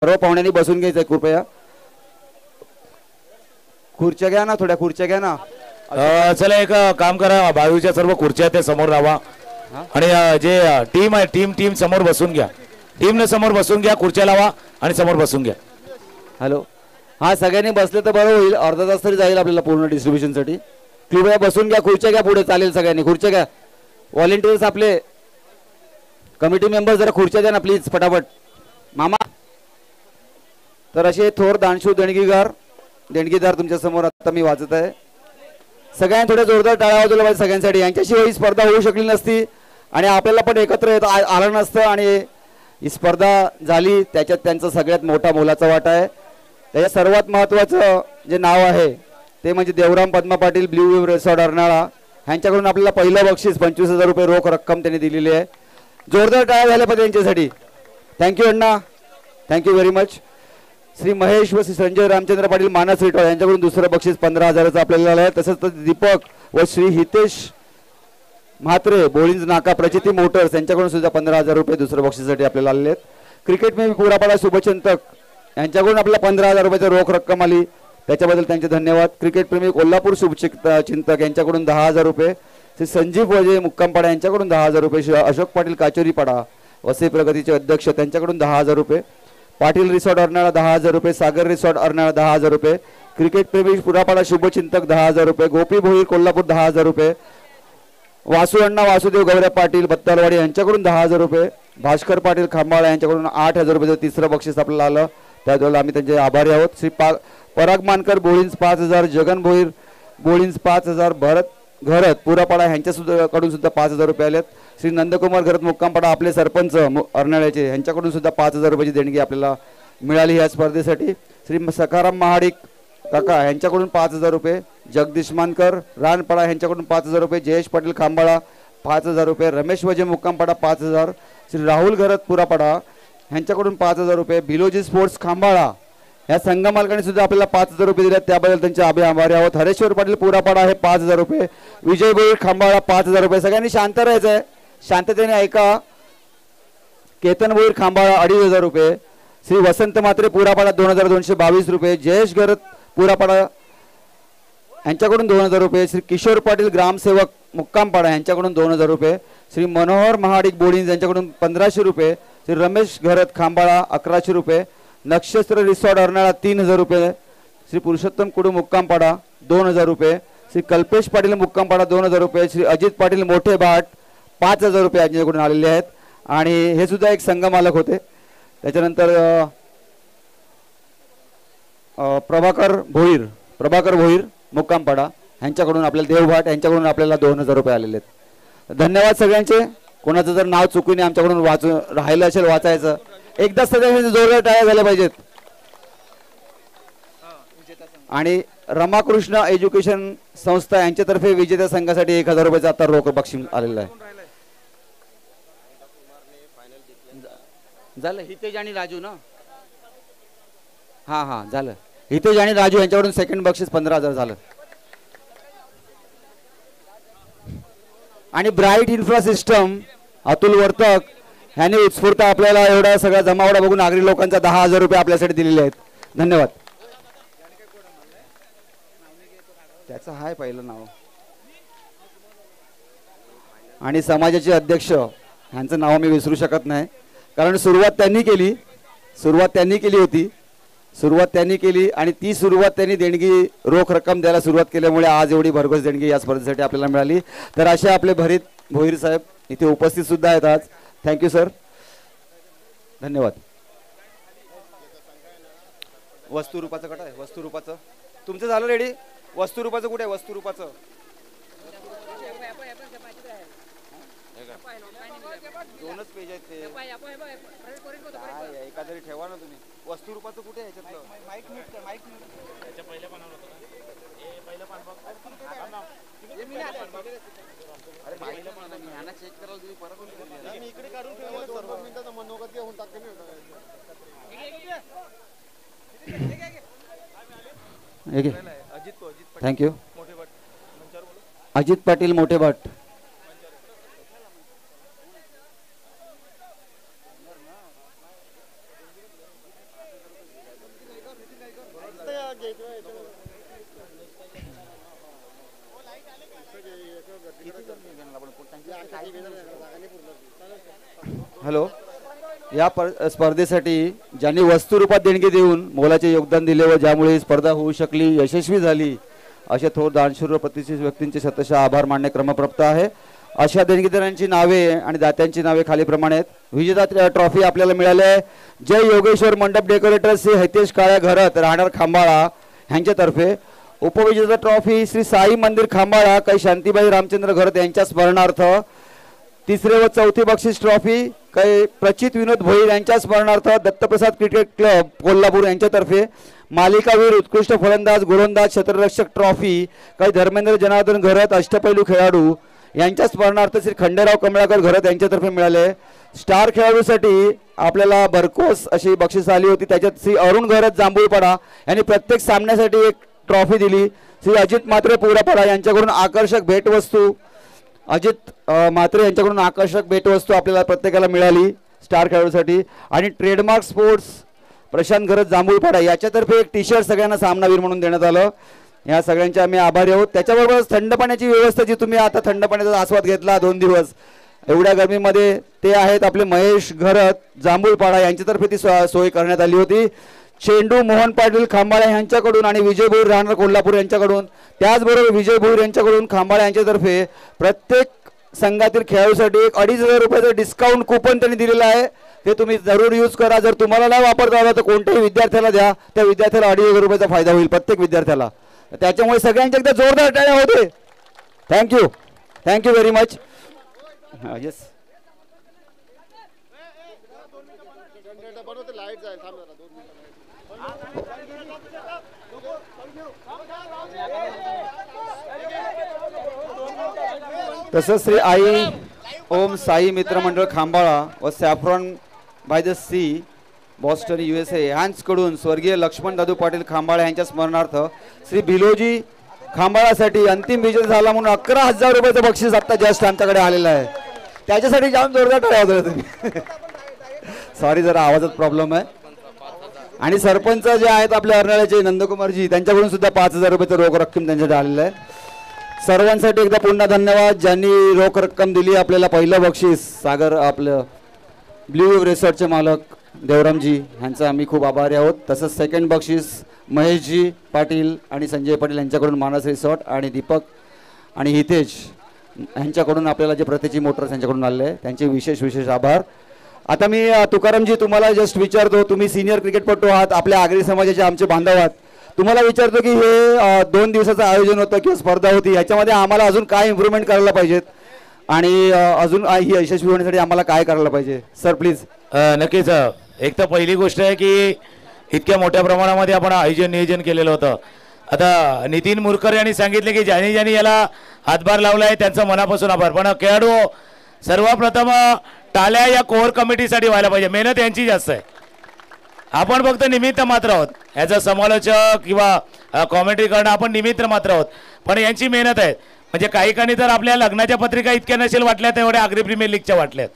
सर्व पाहुण्यांनी बसून घ्यायचंय कृपया. खुर्च्या घ्या ना, थोड्या खुर्च्या घ्या ना. चला एक काम करा, बाजूच्या सर्व खुर्च्या त्या समोर लावा आणि जे टीम आहे टीम समोर बसून घ्या. टीमने समोर बसून घ्या, खुर्च्या लावा आणि समोर बसून घ्या. हॅलो, हा सगळ्यांनी बसले तर बरं होईल. अर्धा तास तरी जाईल आपल्याला पूर्ण डिस्ट्रीब्युशनसाठी. कृपया बसून घ्या, खुर्च्या घ्या, पुढे चालेल. सगळ्यांनी खुर्च्या घ्या. व्हॉलेंटियर्स आपले कमिटी मेंबर जरा खुर्च्या द्या ना प्लीज फटाफट. मामा तर असे थोर दानशू देणगीदार तुमच्या समोर आता मी वाचत आहे. सगळ्यांनी थोडे जोरदार टाळ्या वाजवल्या पाहिजे सगळ्यांसाठी. यांच्याशिवाय ही स्पर्धा होऊ शकली नसती आणि आपल्याला पण एकत्र आलं नसतं आणि ही स्पर्धा झाली त्याच्यात त्यांचा सगळ्यात मोठा मोलाचा वाटा आहे. त्याच्यात सर्वात महत्त्वाचं जे नाव आहे ते म्हणजे Devram Padma Patil blue wave resort Arnala. ह्यांच्याकडून आपल्याला पहिलं बक्षीस 25,000 रुपये रोख रक्कम त्यांनी दिलेली आहे. जोरदार टाळ्या झाल्या पाहिजे यांच्यासाठी. Thank you Anna, thank you very much. Shri Mahesh व श्री संजय रामचंद्र पाटील मानस रिटॉर यांच्याकडून दुसरं बक्षीस 15,000चं आपल्याला आहे. तसंच दीपक व श्री हितेश म्हात्रे बोळिंज नाका प्रचिती मोटर्स यांच्याकडून सुद्धा 15,000 रुपये दुसऱ्या बक्षीसाठी आपल्याला आलेले आहेत. क्रिकेट में पुरापाडा शुभचिंतक यांच्याकडून आपल्याला 15,000 रुपयाची रोख रक्कम आली, त्याच्याबद्दल त्यांचे धन्यवाद. क्रिकेट प्रेमी कोल्हापूर शुभचिंतक यांच्याकडून 10,000 रुपये. श्री संजीव वजे मुक्कामपाडा यांच्याकडून 10,000 रुपये. श्री अशोक पाटील काचोरीपाडा वसई प्रगतीचे अध्यक्ष त्यांच्याकडून 10,000 रुपये. पाटील रिसॉर्ट अर्नाळा 10,000 रुपये. सागर रिसॉर्ट अर्नाळा 10,000 रुपये. क्रिकेट प्रेमी पुरापाडा शुभचिंतक 10,000 रुपये. गोपी भोईर कोल्हापूर 10,000 रुपये. वासू अण्णा वासुदेव गौऱ्या पाटील बत्तालवाडी यांच्याकडून 10,000 रुपये. भास्कर पाटील खांबाळा यांच्याकडून 8,000 रुपयाचं तिसरं बक्षीस आपल्याला आलं, त्याबद्दल आम्ही त्यांचे आभारी आहोत. श्री पराग मानकर बोळींज 5,000. जगन भोईर बोळींज 5,000. भरत घरत पुरापाडा यांच्या सुद्धा कडून सुद्धा 5,000 रुपये आलेत. श्री नंदकुमार घरत मुक्कामपाडा आपले सरपंच अर्नाळ्याचे यांच्याकडून सुद्धा 5,000 रुपयाची देणगी आपल्याला मिळाली या स्पर्धेसाठी. श्री सखाराम महाडिक काका यांच्याकडून 5,000 रुपये. जगदीश मानकर रानपाडा यांच्याकडून 5,000 रुपये. जयेश पाटील खांबाळा 5,000 रुपये. रमेश वजे मुक्कामपाडा 5,000. श्री राहुल घरत पुरापाडा यांच्याकडून 5,000 रुपये. भिलोजी स्पोर्ट्स खांबाळा या संघ मालकांनी सुद्धा आपल्याला 5,000 रुपये दिले, त्याबद्दल त्यांचे आभारी आहोत. हरेश्वर पाटील पुरापाडा आहे 5,000 रुपये. विजय भोईर खांबाळा 5,000 रुपये. सगळ्यांनी शांत राहायचं आहे, शांततेने ऐका. केतन भोईर खांबाळा 2,500 रुपये. श्री वसंत मात्रे पुरापाडा 2,222 रुपये. जयेश घरत पुरापाडा यांच्याकडून 2,000 रुपये. श्री किशोर पाटील ग्रामसेवक मुक्कामपाडा यांच्याकडून 2,000 रुपये. श्री मनोहर महाडिक बोळींज यांच्याकडून 1,500 रुपये. श्री रमेश घरत खांबाळा 1,100 रुपये. नक्षत्र रिसॉर्ट अर्नाळा 3,000 रुपये. श्री पुरुषोत्तम कुडू मुक्कामपाडा 2,000 रुपये. श्री कल्पेश पाटील मुक्कामपाडा 2,000 रुपये. श्री अजित पाटील मोठे भाट 5,000 रुपये यांच्याकडून आलेले आहेत आणि हे सुद्धा एक संघ मालक होते. त्याच्यानंतर प्रभाकर भोईर मुक्कामपाडा यांच्याकडून आपल्याला देवभाट यांच्याकडून आपल्याला 2,000 रुपये आलेले आहेत. धन्यवाद सगळ्यांचे. कोणाचं जर नाव चुकून आमच्याकडून राहिलं असेल वाचायचं, एकदा सगळ्यांनी जोरदार टाळ्या झाल्या पाहिजेत. आणि रमाकृष्ण एज्युकेशन संस्था यांच्यातर्फे विजेत्या संघासाठी 1,000 रुपयाचं आता रोख बक्षीस आलेलं आहे. झालं हितेश आणि राजू ना. हा झालं. हितेश आणि राजू यांच्याकडून सेकंड बक्षीस 15,000 झालं. आणि bright infra system Atul Vartak यांनी उत्स्फूर्त आपल्याला एवढा सगळा जमावडा बघून नागरिक लोकांचा 10,000 रुपये आपल्यासाठी दिलेले आहेत. धन्यवाद. त्याचं हाय पहिलं नाव. आणि समाजाचे अध्यक्ष यांचं नाव मी विसरू शकत नाही, कारण सुरुवात त्यांनी केली आणि ती सुरुवात त्यांनी देणगी रोख रक्कम द्यायला सुरुवात केल्यामुळे आज एवढी भरघोस देणगी या स्पर्धेसाठी आपल्याला मिळाली. तर असे आपले भरीत भोईर साहेब इथे उपस्थित सुद्धा आहेत आज. थँक्यू सर, धन्यवाद. वस्तुरूपाचं कट आहे. वस्तुरूपाचं तुमचं झालं रेडी. वस्तुरूपाचं कुठे आहे? वस्तुरूपाचं दोनच पेज आहेत ते. एका तरी ठेवा ना तुम्ही. वस्तुरूपाचं कुठे आहे ह्याच्यातलं? चेक करायला तुम्ही परत इकडे काढून ठेवा. मनोगत घेऊन टाकते. थँक्यू. अजित पाटील मोठे भट. हॅलो, या स्पर्धेसाठी ज्यांनी वस्तुरूपात देणगी देऊन मोलाचे योगदान दिले व ज्यामुळे ही स्पर्धा होऊ शकली, यशस्वी झाली, अशा थोर दानशूर व प्रतिष्ठित व्यक्तींचे शतशः आभार मानणे क्रमप्राप्त आहे. अशा देणगीदारांची नावे आणि दात्यांची नावे खालीप्रमाणे आहेत. विजेता ट्रॉफी आपल्याला मिळाली आहे जय योगेश्वर मंडप डेकोरेटर श्री हितेश काळ्या घरत राहणार खांबाळा यांच्यातर्फे. उपविजेता ट्रॉफी श्री साई मंदिर खांबाळा काही शांतीबाई रामचंद्र घरत यांच्या स्मरणार्थ. तिसरे व चौथी बक्षीस ट्रॉफी काही प्रचित विनोद भोईर यांच्या स्मरणार्थ दत्तप्रसाद क्रिकेट क्लब कोल्हापूर यांच्यातर्फे. मालिकावीर उत्कृष्ट फलंदाज गोलंदाज क्षेत्ररक्षक ट्रॉफी काही धर्मेंद्र जनार्दन घरत अष्टपैलू खेळाडू यांच्या स्मरणार्थ श्री खंडेराव कमळाकर घरत यांच्यातर्फे मिळाले. स्टार खेळाडूसाठी आपल्याला बरकोस अशी बक्षीस आली होती, त्याच्यात श्री अरुण घरत जांभूळपाडा यांनी प्रत्येक सामन्यासाठी एक ट्रॉफी दिली. श्री अजित म्हात्रे पोरापाडा यांच्याकडून आकर्षक भेटवस्तू यांच्याकडून आकर्षक भेटवस्तू आपल्याला प्रत्येकाला मिळाली स्टार खेळाडूसाठी. आणि ट्रेडमार्क स्पोर्ट्स प्रशांत घरत जांभूळपाडा याच्यातर्फे एक टी शर्ट सगळ्यांना सामनावीर म्हणून देण्यात आलं. या सगळ्यांचे आम्ही आभारी आहोत. त्याच्याबरोबरच थंड पाण्याची व्यवस्था जी तुम्ही आता थंड पाण्याचा आस्वाद घेतला 2 दिवस एवढ्या गरमीमध्ये, ते आहेत आपले महेश घरत जांभूळपाडा यांच्यातर्फे ती सोय करण्यात आली होती. चेंडू मोहन पाटील खांबाळे यांच्याकडून आणि विजय भोईर राहणार कोल्हापूर यांच्याकडून. त्याचबरोबर विजय भोईर यांच्याकडून खांबाळे यांच्यातर्फे प्रत्येक संघातील खेळाडूसाठी एक 2,500 रुपयाचं डिस्काउंट कुपन त्यांनी दिलेलं आहे. ते तुम्ही जरूर यूज करा. जर तुम्हाला नाही वापरता आलं तर कोणत्याही विद्यार्थ्याला द्या, त्या विद्यार्थ्याला 2,500 रुपयाचा फायदा होईल प्रत्येक विद्यार्थ्याला. त्याच्यामुळे सगळ्यांच्या एकदा जोरदार टाळ्या होते. Thank you, thank you very much. Yes, तसंच श्री आई ओम साई मित्र मंडळ खांबाळा व saffron by the sea Boston USA यांच्याकडून स्वर्गीय लक्ष्मण दादू पाटील खांबाळा यांच्या स्मरणार्थ श्री भिलोजी खांबाळासाठी अंतिम विजय झाला म्हणून 11,000 रुपयाचं बक्षीस आता जस्ट आमच्याकडे आलेलं आहे. त्याच्यासाठी जाऊन जोरदार टाळ्या होत्या तुम्ही. सॉरी, जरा आवाजात प्रॉब्लेम आहे. आणि सरपंच जे आहेत आपल्या अर्नाळ्याचे नंदकुमारजी त्यांच्याकडून सुद्धा 5,000 रुपयाचं रोख रक्कम त्यांच्याकडे आलेलं आहे. सर्वांसाठी एकदा पुन्हा धन्यवाद. ज्यांनी रोख रक्कम दिली आपल्याला. पहिलं बक्षीस सागर आपलं ब्ल्यू रिसॉर्टचे मालक देवरामजी यांचा आम्ही खूप आभारी आहोत. तसंच सेकंड बक्षीस महेशजी पाटील आणि संजय पाटील यांच्याकडून मानस रिसॉर्ट आणि दीपक आणि हितेश यांच्याकडून आपल्याला जे प्रत्येची मोटर्स यांच्याकडून आले आहे त्यांचे विशेष आभार. आता मी तुकारामजी तुम्हाला जस्ट विचारतो, तुम्ही सिनियर क्रिकेटपटू आहात, आपल्या आगरी समाजाचे आमचे बांधव आहात. तुम्हाला विचारतो की हे 2 दिवसाचं आयोजन होतं किंवा स्पर्धा होती, याच्यामध्ये आम्हाला अजून काय इम्प्रूव्हमेंट करायला पाहिजेत आणि अजून ही यशस्वी होण्यासाठी आम्हाला काय करायला पाहिजे सर प्लीज. नक्कीच. एक तर पहिली गोष्ट आहे की इतक्या मोठ्या प्रमाणामध्ये आपण आयोजन नियोजन केलेलं होतं. आता नितीन मुरकर यांनी सांगितले की ज्यांनी ज्यांनी याला हातभार लावला आहे त्यांचं मनापासून आभार. पण खेळाडू सर्वप्रथम टाळ्या या कोर कमिटीसाठी व्हायला पाहिजे. मेहनत यांची जास्त आहे. आपण फक्त निमित्त मात्र आहोत. ॲज अ समालोचक किंवा कॉमेंट्री करणं आपण निमित्त मात्र आहोत. पण यांची मेहनत आहे. म्हणजे काही काणी तर आपल्या लग्नाच्या पत्रिका इतक्या नसेल वाटल्या तर एवढ्या आगरी प्रीमियर लीगच्या वाटल्यात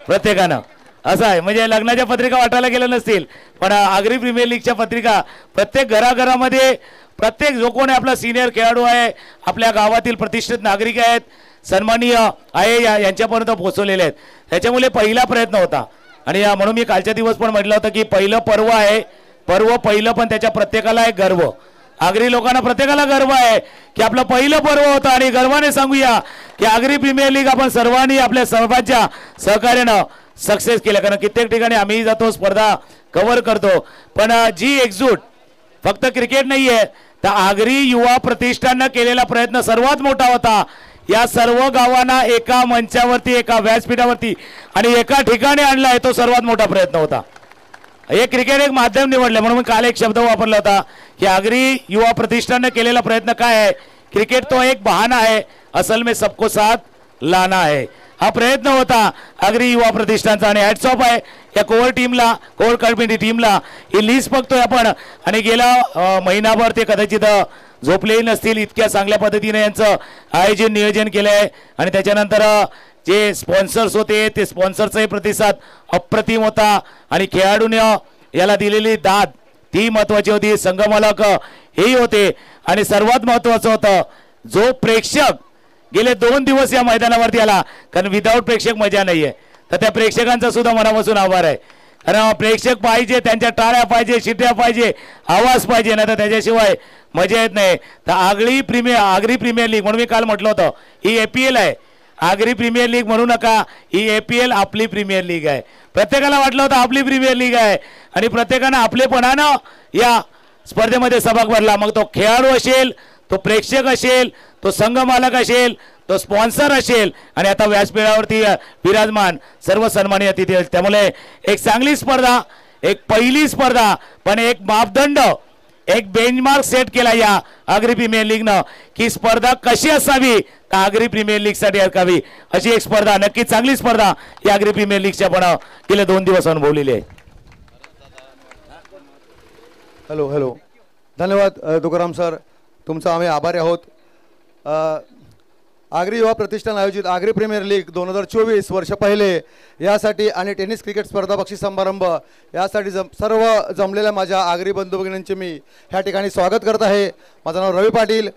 प्रत्येकानं. असं आहे, म्हणजे लग्नाच्या पत्रिका वाटायला गेल्या नसतील पण आगरी प्रीमियर लीगच्या पत्रिका प्रत्येक घराघरामध्ये प्रत्येक जो कोणी आपला सिनियर खेळाडू आहे, आपल्या गावातील प्रतिष्ठित नागरिक आहेत, सन्माननीय आहे यांच्यापर्यंत पोहोचवलेले आहेत. त्याच्यामुळे पहिला प्रयत्न होता. आणि म्हणून मी कालच्या दिवस पण म्हटलं होतं की पहिलं पर्व आहे. पर्व पहिलं पण त्याच्या प्रत्येकाला एक गर्व. आगरी लोकांना प्रत्येकाला गर्व आहे की आपलं पहिलं पर्व होतं. आणि गर्वाने सांगूया की आगरी प्रीमियर लीग आपण सर्वांनी आपल्या सर्वांच्या सहकार्यानं सक्सेस केलं. कारण कित्येक ठिकाणी आम्ही जातो, स्पर्धा कव्हर करतो, पण जी एकजूट फक्त क्रिकेट नाही आहे तर आगरी युवा प्रतिष्ठाननं केलेला प्रयत्न सर्वात मोठा होता. या सर्व गावांना एका मंचावरती, एका व्यासपीठावरती आणि एका ठिकाणी आणला आहे, तो सर्वात मोठा प्रयत्न होता. हे क्रिकेट एक माध्यम निवडलं म्हणून मी काल एक शब्द वापरला होता की आगरी युवा प्रतिष्ठाननं केलेला प्रयत्न काय आहे. क्रिकेट तो एक बहाना आहे, असल में सबको साथ लाना है. हा प्रयत्न होता आगरी युवा प्रतिष्ठानचा. आणि हॅट्स ऑफ आहे या कोर टीमला, कोर कमिटी टीमला. ही लिस्ट बघतोय आपण आणि गेला महिनाभर ते कदाचित झोपलेही नसतील, इतक्या चांगल्या पद्धतीने यांचं आयोजन नियोजन केलं आहे. आणि त्याच्यानंतर जे स्पॉन्सर्स होते ते स्पॉन्सरचाही प्रतिसाद अप्रतिम होता. आणि खेळाडूने याला दिलेली दाद ती महत्वाची होती. संघमालक हेही होते. आणि सर्वात महत्वाचं होतं जो प्रेक्षक गेले 2 दिवस या मैदानावरती आला, कारण विदाऊट प्रेक्षक मजा नाहीये. तर त्या प्रेक्षकांचा सुद्धा मनापासून आभार आहे. कारण प्रेक्षक पाहिजे, त्यांच्या टाळ्या पाहिजे, शिट्या पाहिजे, आवाज पाहिजे, नाही तर त्याच्याशिवाय मजा येत नाही. तर आगरी प्रीमियर लीग म्हणून मी काल म्हटलं होतं, ही APL आहे. आगरी प्रीमियर लीग म्हणू नका, ही APL आपली प्रीमियर लीग आहे. प्रत्येकाला वाटलं होतं आपली प्रीमियर लीग आहे आणि प्रत्येकानं आपलेपणानं या स्पर्धेमध्ये सहभाग भरला. मग तो खेळाडू असेल, तो प्रेक्षक असेल, तो संघ मालक असेल, तो स्पॉन्सर असेल आणि आता व्यासपीठावरती विराजमान सर्व सन्माननीय अतिथी आहेत. त्यामुळे एक चांगली स्पर्धा, एक पहिली स्पर्धा, पण एक मापदंड, एक बेंचमार्क सेट केला या आगरी प्रीमियर लीगनं की स्पर्धा कशी असावी, तर आगरी प्रीमियर लीगसाठी असावी अशी एक स्पर्धा, नक्की चांगली स्पर्धा या आगरी प्रीमियर लीगच्या आपण गेले 2 दिवस अनुभवलेली आहे. हॅलो धन्यवाद तुकाराम सर, तुमचा आम्ही आभारी आहोत. आगरी युवा प्रतिष्ठान आयोजित आगरी प्रीमियर लीग 2024 वर्ष पहिले यासाठी आणि टेनिस क्रिकेट स्पर्धा बक्षीस समारंभ यासाठी सर्व जमलेल्या माझ्या आगरी बंधू भगिनींचे मी ह्या ठिकाणी स्वागत करत आहे. माझं नाव रवी पाटील.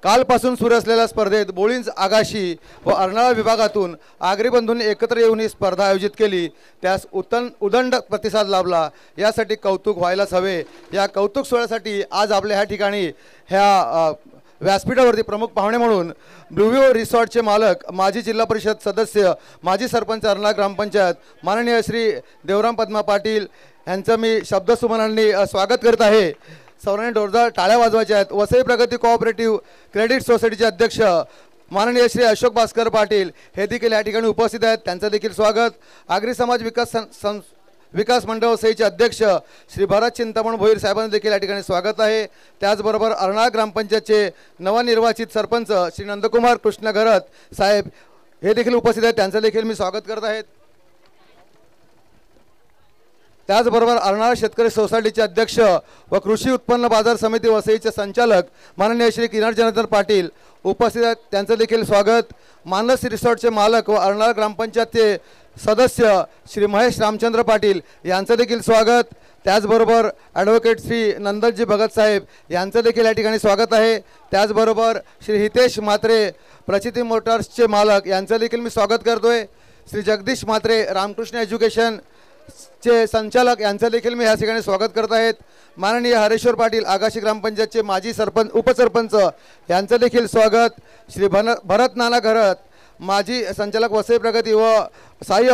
कालपासून सुरू असलेल्या स्पर्धेत बोळिंज, आगाशी व अर्नाळा विभागातून आगरी बंधूंनी एकत्र येऊन ही स्पर्धा आयोजित केली. त्यास उदंड प्रतिसाद लाभला, यासाठी कौतुक व्हायलाच हवे. या कौतुक सोहळ्यासाठी आज आपल्या ह्या ठिकाणी ह्या व्यासपीठावरती प्रमुख पाहुणे म्हणून ब्लूव्ह्यू रिसॉर्टचे मालक, माजी जिल्हा परिषद सदस्य, माजी सरपंच अर्नाळा ग्रामपंचायत माननीय श्री देवराम पद्मा पाटील यांचं मी शब्दसुमनांनी स्वागत करत आहे. सर्वांनी जोरदार टाळ्या वाजवायच्या आहेत. वसई प्रगती कोऑपरेटिव्ह क्रेडिट सोसायटीचे अध्यक्ष माननीय श्री अशोक भास्कर पाटील हे देखील या ठिकाणी उपस्थित आहेत, त्यांचं देखील स्वागत. आगरी समाज विकास मंडळ वसईचे अध्यक्ष श्री भरत चिंतामण भोईर साहेबांचं देखील या ठिकाणी स्वागत आहे. त्याचबरोबर अर्नाळा ग्रामपंचायतचे नवनिर्वाचित सरपंच श्री नंदकुमार कृष्ण घरत साहेब हे देखील उपस्थित आहेत, त्यांचं देखील मी स्वागत करत आहेत. त्याचबरोबर अर्नाळा शेतकरी सोसायटीचे अध्यक्ष व कृषी उत्पन्न बाजार समिती वसईचे संचालक माननीय श्री किरण जनार्दन पाटील उपस्थित आहेत, त्यांचं देखील स्वागत. मानस रिसॉर्टचे मालक व अर्नाळा ग्रामपंचायतचे सदस्य श्री महेश रामचंद्र पाटील यांचं देखील स्वागत. त्याचबरोबर ॲडव्होकेट श्री नंदनजी भगत साहेब यांचं देखील या ठिकाणी स्वागत आहे. त्याचबरोबर श्री हितेश म्हात्रे प्रचिती मोटार्सचे मालक यांचं देखील मी स्वागत करतोय. श्री जगदीश म्हात्रे रामकृष्ण एज्युकेशन चे संचालक यांचं देखील मी या ठिकाणी स्वागत करत आहेत. माननीय हरेश्वर पाटील आगाशी ग्रामपंचायतचे माजी सरपंच उपसरपंच यांचं देखील स्वागत. श्री भरत नाना घरत माजी संचालक वसई प्रगती व साई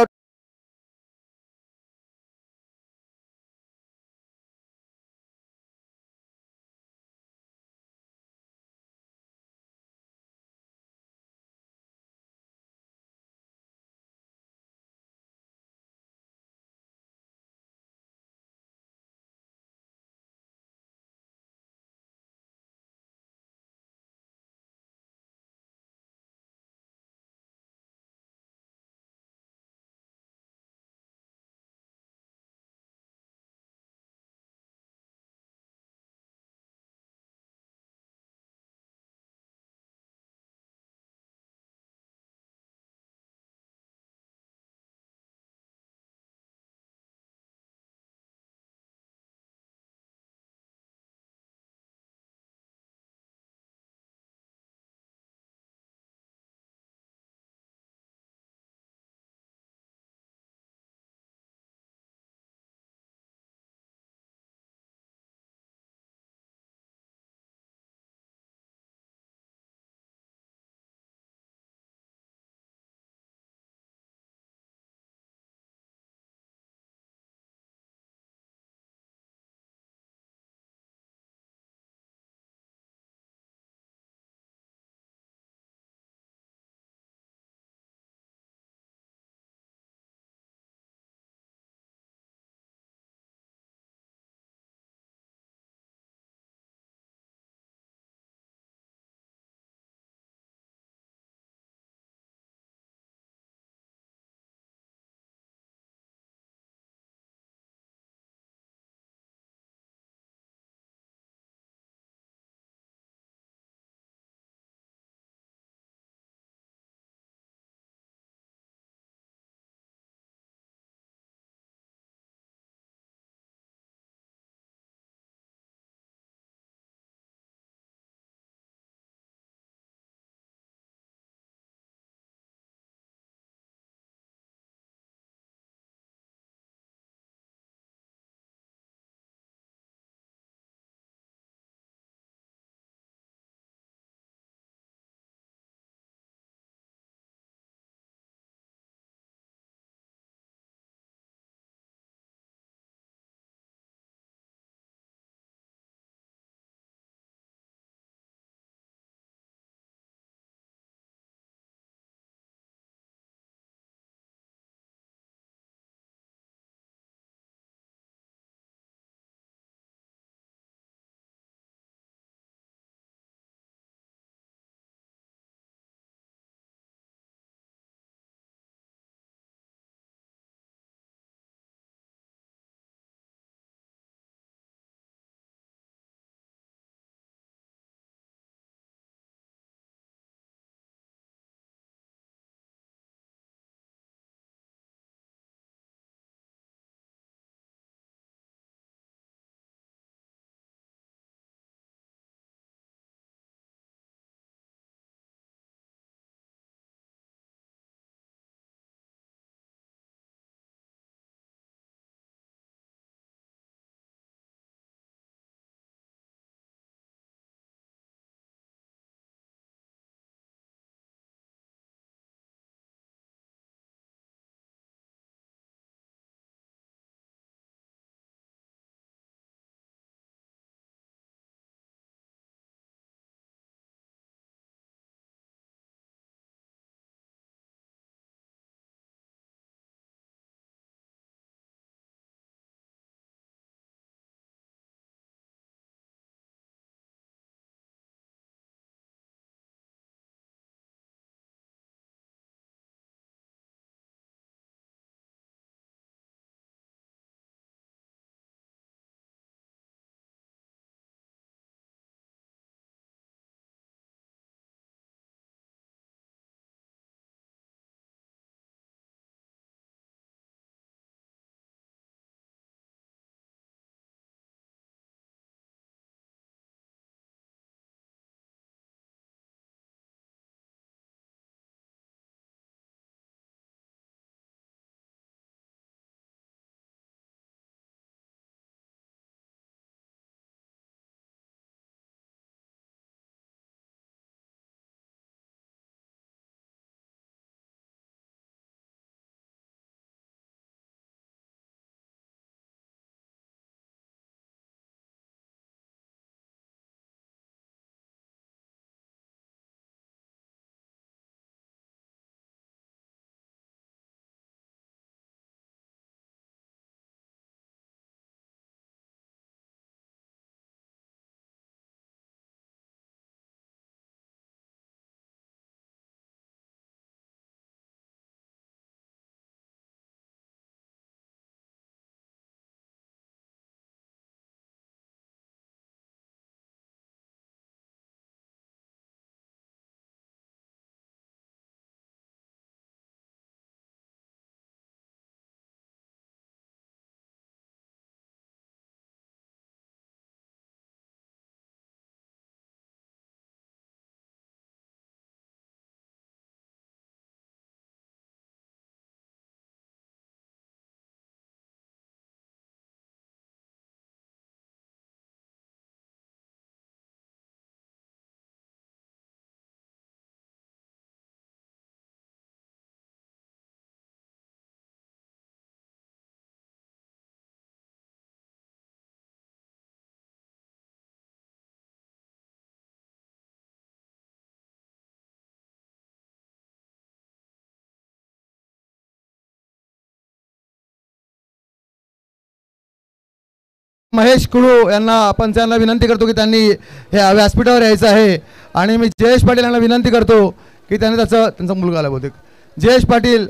महेश कुळू यांना पंचांना विनंती करतो की त्यांनी ह्या व्यासपीठावर यायचं आहे. आणि मी जयेश पाटील यांना विनंती करतो की त्यांनी त्यांचा मुलगा आला बहुतेक जयेश पाटील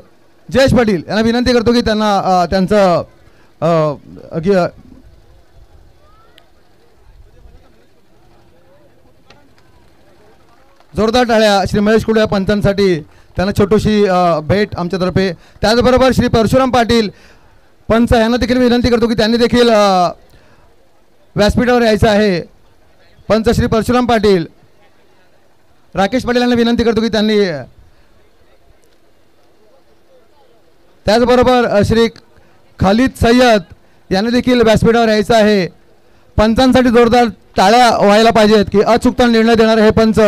यांना विनंती करतो की त्यांना त्यांचं जोरदार टाळ्या श्री महेश कुळे पंचांसाठी, त्यांना छोटीशी भेट आमच्यातर्फे. त्याचबरोबर श्री परशुराम पाटील पंच यांना देखील विनंती करतो की त्यांनी देखील व्यासपीठावर यायचं आहे. पंच श्री परशुराम पाटील, राकेश पाटील यांना विनंती करतो की त्यांनी, त्याचबरोबर श्री खालिद सय्यद यांनी देखील व्यासपीठावर यायचं आहे. पंचांसाठी जोरदार टाळ्या व्हायला पाहिजेत की अचूकता निर्णय देणारे हे पंच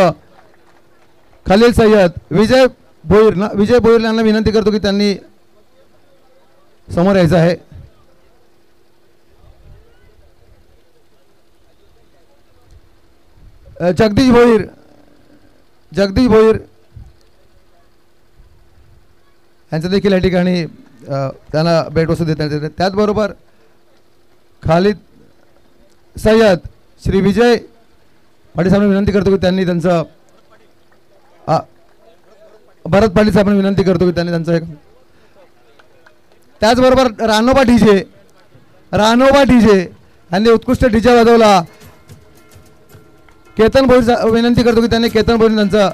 खालिद सय्यद. विजय भोईर यांना विनंती करतो की त्यांनी समोर यायचं आहे. जगदीश भोईर यांचं देखील या ठिकाणी त्यांना भेटवस्तू देण्यात येते. त्याचबरोबर खालिद सय्यद श्री विजय पाटील साहेबांना विनंती करतो की त्यांनी त्यांचं भरत पाटील साहेबांना विनंती करतो की त्यांनी त्यांचं एक. त्याचबरोबर रानोबा डीजे यांनी उत्कृष्ट डीजे वाजवला. केतन भोईर विनंती करतो की त्यांनी केतन भोईर त्यांचं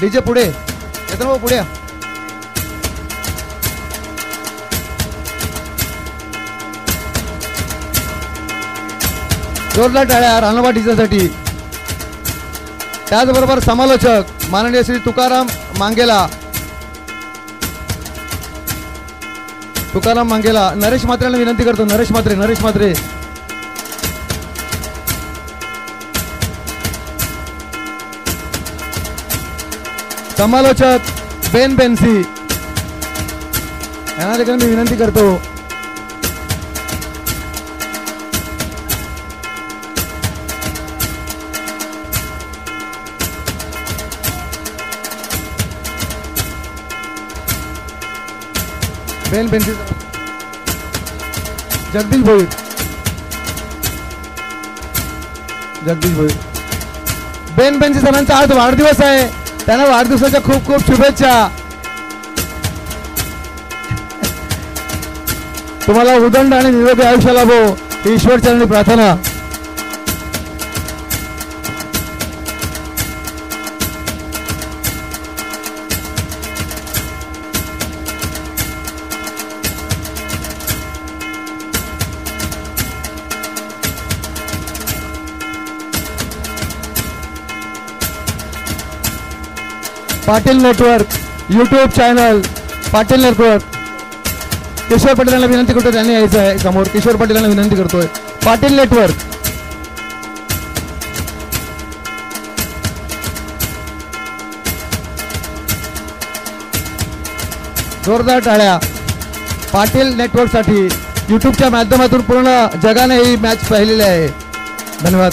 डीजे पुढे, केतन भाऊ पुढे. जोरदार टाळ्या रानोबा डीजेसाठी. त्याचबरोबर समालोचक माननीय श्री तुकाराम मांगेला, नरेश म्हात्रेला विनंती करतो. नरेश म्हात्रे समालोचक बेन बेन्सी यांना देखील मी विनंती करतो. बेन बेन्सी, जगदीश भोईर, बेन बेन्सी सरांचा आज वाढदिवस आहे. त्यांना वाढदिवसाच्या खूप खूप शुभेच्छा. तुम्हाला उदंड आणि निरोगी आयुष्य लाभो ही ईश्वरचरणी प्रार्थना. Patil network YouTube channel, Patil network. Kishor Patil यांना विनंती करतो त्यांनी यायचं आहे समोर. किशोर पाटील यांना विनंती करतोय. पाटील नेटवर्क. जोरदार टाळ्या पाटील नेटवर्क साठी. यूट्यूबच्या माध्यमातून पूर्ण जगाने ही मॅच पाहिलेली आहे. धन्यवाद.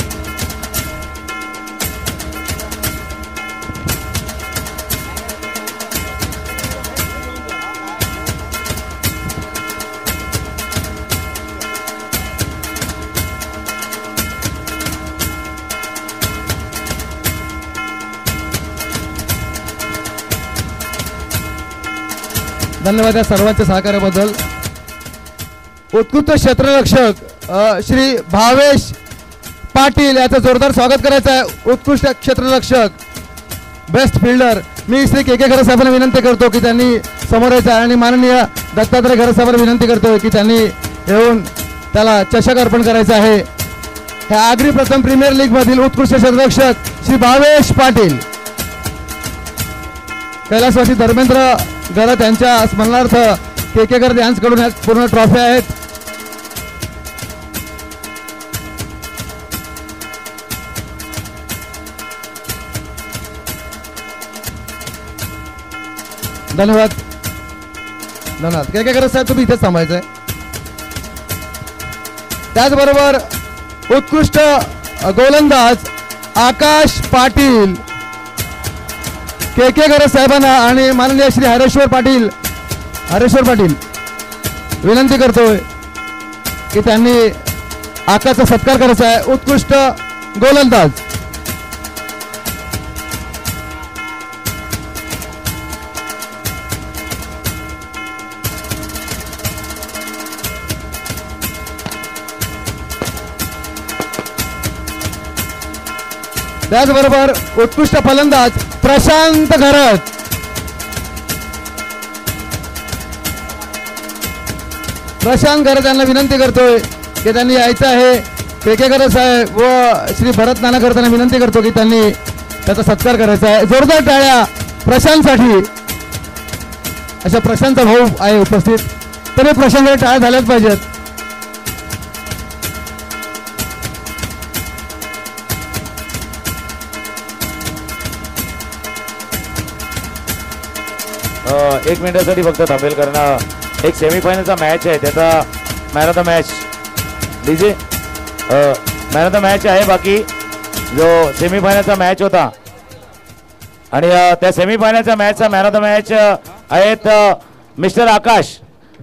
धन्यवाद या सर्वांच्या सहकार्याबद्दल. उत्कृष्ट क्षेत्ररक्षक श्री भावेश पाटील याचं जोरदार स्वागत करायचं आहे. उत्कृष्ट क्षेत्ररक्षक, बेस्ट फिल्डर. मी श्री के खरे साहेबांना विनंती करतो की त्यांनी समोर यायचं आहे आणि माननीय दत्तात्रय खरे साहेबांना विनंती करतो की त्यांनी येऊन त्याला चषक अर्पण करायचा आहे. ह्या आगरी प्रथम प्रीमियर लीग मधील उत्कृष्ट क्षेत्ररक्षक श्री भावेश पाटील. कैलासवासी धर्मेंद्र गरत यांच्या स्मरणार्थ केकेकर यांच्याकडून पूर्ण ट्रॉफी आहेत. धन्यवाद. केकेकर साहेब तुम्ही इथेच थांबायचं आहे. त्याचबरोबर उत्कृष्ट गोलंदाज आकाश पाटील केकेकर साहेबांना आणि माननीय श्री हरेश्वर पाटील हरेश्वर पाटील विनंती करतोय की त्यांनी आकाशचा सत्कार करायचा आहे. उत्कृष्ट गोलंदाज त्याचबरोबर उत्कृष्ट फलंदाज प्रशांत घरत. प्रशांत घरत यांना विनंती करतोय की त्यांनी यायचं आहे. पेकेकर साहेब व श्री भरत नानाकर त्यांना विनंती करतो की त्यांनी त्याचा सत्कार करायचा आहे. जोरदार टाळ्या प्रशांतसाठी. अशा प्रशांतचा भाऊ आहे उपस्थित, तरी प्रशांतकडे टाळ्या झाल्याच पाहिजेत. एक मिनिटासाठी फक्त थांबेल, कारण एक सेमीफायनलचा मॅच आहे, त्याचा man of the match DJ man of the match आहे. बाकी जो सेमीफायनलचा मॅच होता आणि त्या सेमीफायनलच्या मॅचचा मॅन ऑफ द मॅच आहेत मिस्टर आकाश.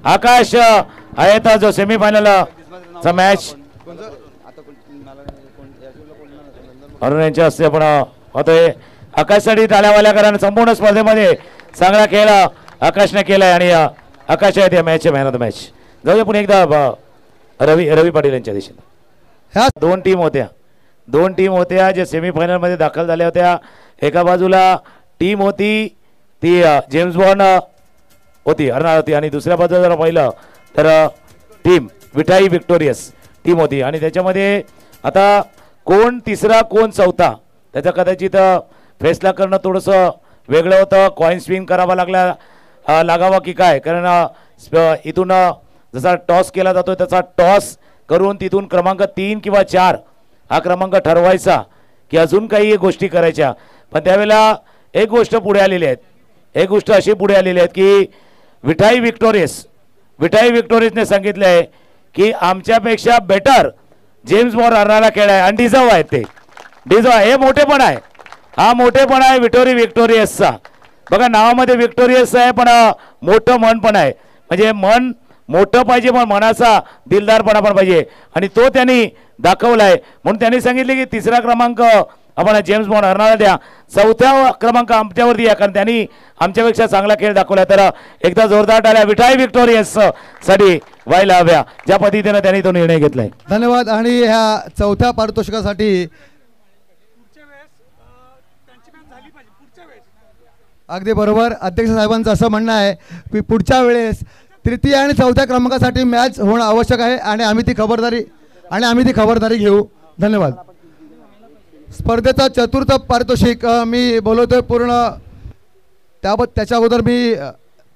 आकाश आहेत जो सेमीफायनलचा मॅच अरुण यांच्या हस्ते आपण होतोय. आकाशसाठी टाळ्यावाल्या, कारण संपूर्ण स्पर्धेमध्ये चांगला खेळ आकाशने केलाय आणि आकाश आहेत या मॅचचे मॅन ऑफ द मॅच. जाऊया पुन्हा एकदा रवी पाटील यांच्या दिशेने. ह्या दोन टीम होत्या ज्या सेमीफायनलमध्ये दाखल झाल्या होत्या. एका बाजूला टीम होती ती जेम्स बॉन्ड होती, हरणार होती, आणि दुसऱ्या बाजूला जर पाहिलं तर टीम विठाई विक्टोरियस टीम होती. आणि त्याच्यामध्ये आता कोण तिसरा कोण चौथा त्याचं कदाचित फैसला करणं थोडंसं वेगळं होतं. कॉइन स्पिन करावा लागावा की काय, कारण इथून जसा टॉस केला जातो त्याचा टॉस करून तिथून क्रमांक 3 किंवा 4 हा क्रमांक ठरवायचा की अजून काही गोष्टी करायच्या. पण त्यावेळेला एक गोष्ट पुढे आलेली आहेत, एक गोष्ट अशी पुढे आलेली आहेत की विठाई विक्टोरियसने सांगितलं आहे की आमच्यापेक्षा बेटर जेम्स बॉन्ड हरणारा खेळ आहे आणि डिझर्व आहेत ते. हे मोठेपण आहे, हा मोठेपण आहे विक्टोरियसचा. बघा नावामध्ये विक्टोरियस आहे, पण मोठं मन पण आहे. म्हणजे मन मोठं पाहिजे पण मनाचा दिलदारपणा पण पाहिजे, आणि तो त्यांनी दाखवलाय. म्हणून त्यांनी सांगितले की तिसरा क्रमांक आपण जेम्स बॉन्ड हरणारा द्या, चौथा क्रमांक आमच्यावरती या, कारण त्यांनी आमच्यापेक्षा चांगला खेळ दाखवला. तर एकदा जोरदार टाळ्या विठाई विक्टोरियस साठी व्हायला हव्या, ज्या पद्धतीने त्यांनी तो निर्णय घेतलाय. धन्यवाद. आणि ह्या चौथ्या पारितोषिकासाठी अगदी बरोबर अध्यक्ष साहेबांचं असं म्हणणं आहे की पुढच्या वेळेस तृतीय आणि चौथ्या क्रमांकासाठी मॅच होणं आवश्यक आहे आणि आम्ही ती खबरदारी घेऊ. धन्यवाद. स्पर्धेचा चतुर्थ पारितोषिक मी बोलवतोय पूर्ण, त्याच्या अगोदर मी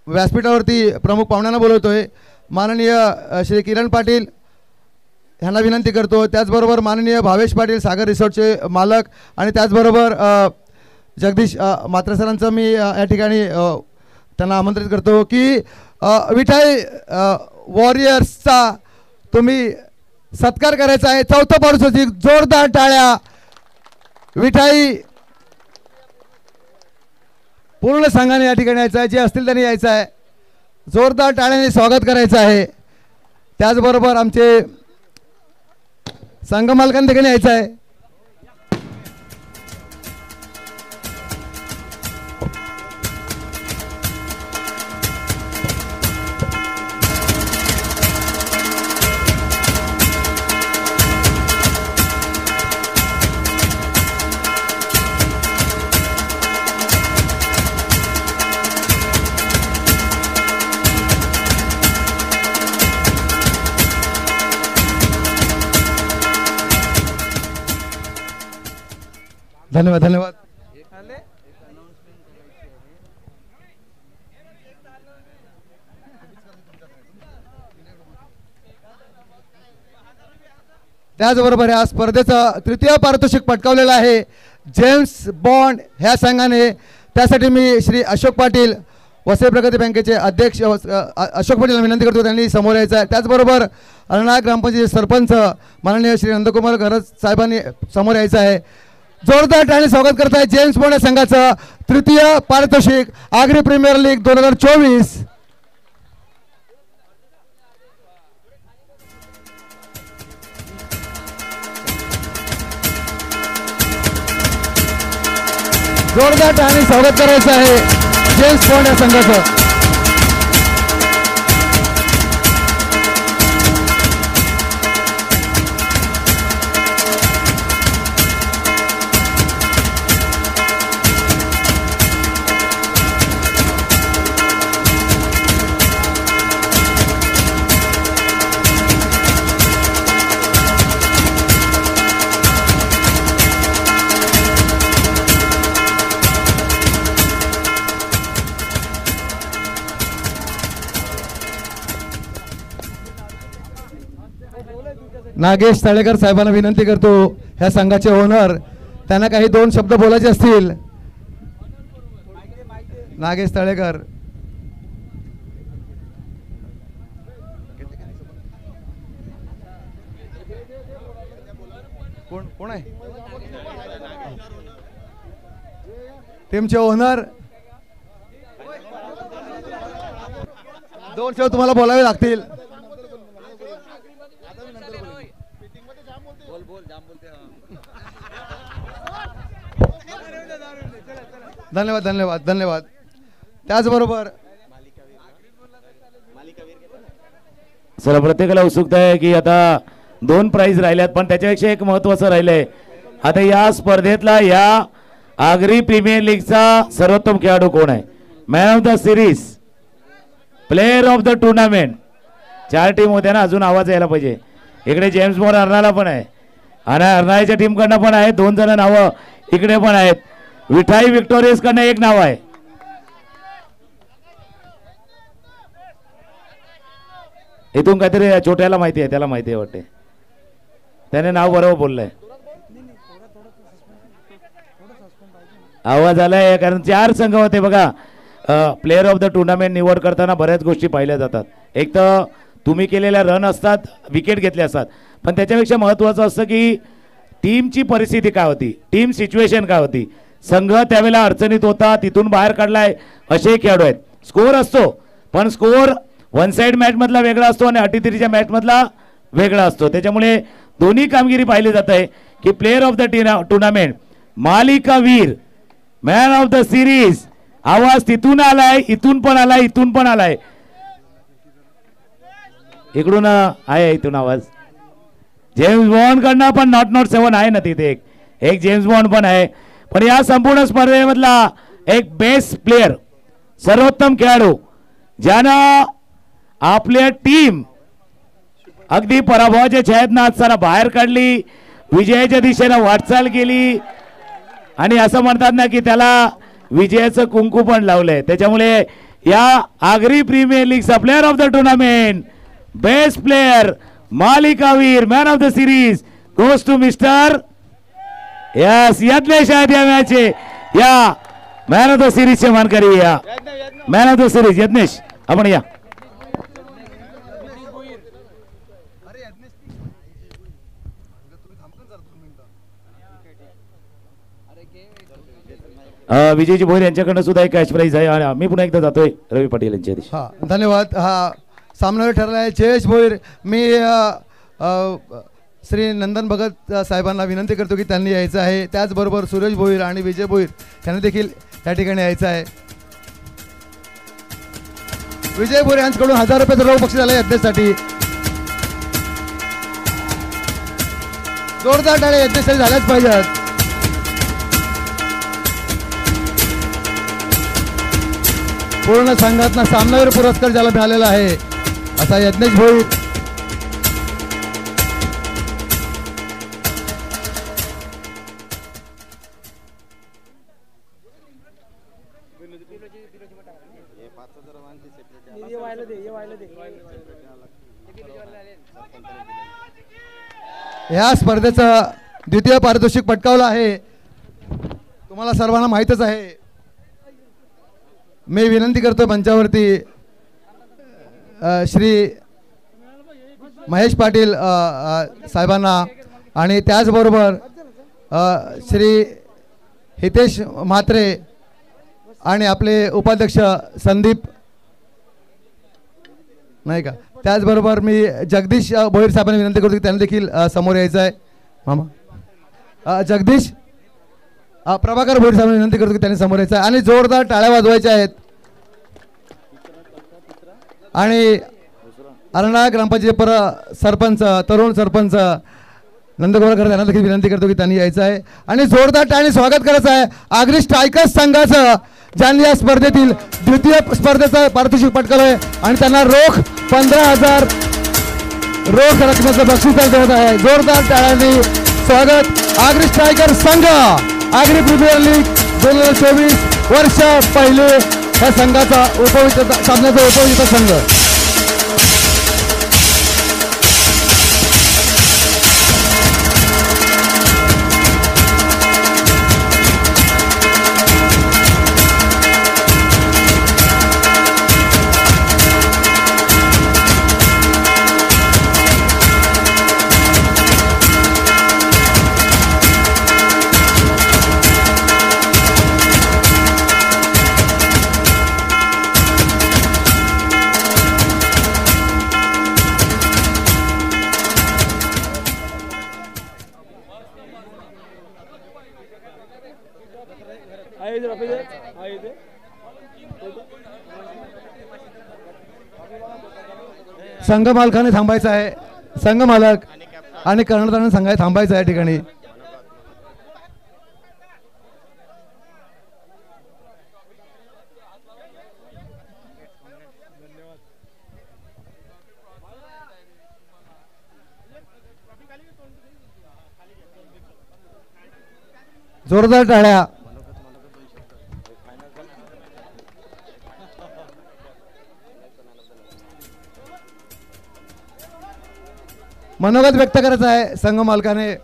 व्यासपीठावरती प्रमुख पाहुण्यांना बोलवतोय. माननीय श्री किरण पाटील यांना विनंती करतो, त्याचबरोबर माननीय भावेश पाटील सागर रिसॉर्टचे मालक, आणि त्याचबरोबर जगदीश म्हात्रे सरांचं मी या ठिकाणी त्यांना आमंत्रित करतो की विठाई वॉरियर्सचा तुम्ही सत्कार करायचा आहे. चौथं पारितोषिक, जोरदार टाळ्या. विठाई पूर्ण संघाने या ठिकाणी यायचं आहे, जे असतील त्यांनी यायचं आहे, जोरदार टाळ्याने स्वागत करायचं आहे. त्याचबरोबर आमचे संघ मालकांनी ठिकाणी यायचं आहे. धन्यवाद. धन्यवाद. त्याचबरोबर या स्पर्धेचं तृतीय पारितोषिक पटकावलेलं आहे जेम्स बॉन्ड ह्या संघाने. त्यासाठी मी श्री अशोक पाटील वसई प्रगती बँकेचे अध्यक्ष अशोक पाटील विनंती करतो त्यांनी समोर यायचं आहे. त्याचबरोबर अर्नाळा ग्रामपंचायत सरपंच माननीय श्री नंदकुमार घरत साहेबांनी समोर यायचं आहे. जोरदार टाळ्याने स्वागत करत आहे जेम्स बॉन्ड संघाचं तृतीय पारितोषिक आगरी प्रीमियर लीग 2024. जोरदार टाळ्यांनी स्वागत करायचं आहे जेम्स बॉन्ड या संघाचं. नागेश तळेकर साहेबांना विनंती करतो, ह्या संघाचे ओनर, त्यांना काही 2 शब्द बोलायचे असतील. नागेश तळेकर. कोण कोण आहे टीमचे ओनर? 2 शब्द तुम्हाला बोलावे लागतील. धन्यवाद धन्यवाद धन्यवाद. त्याचबरोबर चला, प्रत्येकाला उत्सुकता आहे की आता 2 प्राइज राहिल्यात, पण त्याच्यापेक्षा एक महत्वाचं राहिलंय. आता या स्पर्धेतला या आगरी प्रीमियर लीगचा सर्वोत्तम खेळाडू कोण आहे? Man of the series, player of the tournament. 4 team होत्या ना, अजून आवाज यायला पाहिजे. इकडे जेम्स बॉन्ड अर्नाला पण आहे आणि अर्नाळ्याच्या टीम कडनं पण आहे. 2 जण नावं इकडे पण आहेत. विठाई विक्टोरियस कडनं एक नाव आहे. इथून काहीतरी छोट्याला माहिती आहे, त्याला माहिती आहे वाटते, त्याने नाव बरोबर बोललंय. आवाज आलाय कारण 4 संघ होते बघा. प्लेअर ऑफ द टुर्नामेंट निवड करताना बऱ्याच गोष्टी पाहिल्या जातात. एक तर तुम्ही केलेल्या रन असतात, विकेट घेतले असतात, पण त्याच्यापेक्षा महत्त्वाचं असतं की टीमची परिस्थिती काय होती, टीम सिच्युएशन काय होती, संघ त्यावेळेला अडचणीत होता, तिथून बाहेर काढलाय, असे खेळाडू आहेत. स्कोअर असतो, पण स्कोअर 1 साइड मॅच मधला वेगळा असतो आणि अटीतटीच्या मॅच मधला वेगळा असतो. त्याच्यामुळे दोन्ही कामगिरी पाहिली जात आहे की प्लेअर ऑफ द टुर्नामेंट, मालिकावीर, मॅन ऑफ द सिरीज. आवाज तिथून आलाय, इथून पण आलाय, इथून पण आलाय, इकडून आहे, इथून आवाज. जेम्स बॉन्ड कडनं पण नॉट 7 आहे ना तिथे, एक जेम्स बॉन्ड पण आहे. पण या संपूर्ण स्पर्धेमधला एक बेस्ट प्लेयर, सर्वोत्तम खेळाडू, ज्यानं आपल्या टीम अगदी पराभवाच्या छायेतनं असताना बाहेर काढली, विजयाच्या दिशेनं वाटचाल केली आणि असं म्हणतात ना की त्याला विजयाचं कुंकू पण लावलंय. त्याच्यामुळे या आगरी प्रीमियर लीगचा player of the tournament, best player, मालिकावीर, man of the series goes to mister yes Yagnesh आहेत या मॅचचे, या मॅन ऑफ द सिरीजचे मानकरी. या man of the series Yagnesh, आपण या. विजयजी भोईर यांच्याकडनं सुद्धा एक कॅश प्राइज आहे आणि मी पुन्हा एकदा जातोय रवी पाटील यांच्या दिवशी. हा धन्यवाद. हा सामना ठरला आहे जयेश भोईर. मी श्री नंदन भगत साहेबांना विनंती करतो की त्यांनी यायचं आहे. त्याचबरोबर सुरेश भोईर आणि विजय भोईर यांनी देखील या ठिकाणी यायचं आहे. विजय भोईर यांच्याकडून 1000 रुपयाचं रोख बक्षीस झालं यज्ञेसाठी. जोरदार टाळ्या यज्ञेसाठी झाल्याच पाहिजेत. पूर्ण संघातला सामनावीर पुरस्कार ज्याला मिळालेला आहे असा यज्ञेश भोईर. या स्पर्धेचा द्वितीय पारितोषिक पटकावलं आहे, तुम्हाला सर्वांना माहीतच आहे. मी विनंती करतो मंचावरती श्री महेश पाटील साहेबांना आणि त्याचबरोबर श्री हितेश म्हात्रे आणि आपले उपाध्यक्ष संदीप नाही का, त्याचबरोबर मी जगदीश भोईर साहेबांना विनंती करतो की त्यांनी देखील समोर यायचं आहे. मामा जगदीश प्रभाकर भोईर साहेबांना विनंती करतो की त्यांनी समोर यायचं आहे आणि जोरदार टाळ्या वाजवायच्या आहेत. आणि अरणा ग्रामपंचायत सरपंच तरुण सरपंच नंदकुमार खरे यांना देखील विनंती करतो की त्यांनी यायचं आहे आणि जोरदार टाळ्याने स्वागत करायचं आहे आगरी स्ट्रायकर्स संघाचं, ज्यांनी या स्पर्धेतील द्वितीय स्पर्धेचं पारितोषिक पटकावलं आहे आणि त्यांना रोख 15,000 रोख रकमेचं बक्षीस देण्यात आहे. जोरदार टाळ्यांनी स्वागत आगरी स्ट्रायकर संघ, आगरी प्रीमियर लीग 2024 वर्ष पहिले या संघाचा सामन्याचा उपविजेता संघ. संघ मालकाने थांबायचं आहे, संघ मालक आणि कर्णधाराने संघाने थांबायचं आहे. या ठिकाणी जोरदार टाळ्या. मनोगत व्यक्त करायचं आहे संघ मालकाने.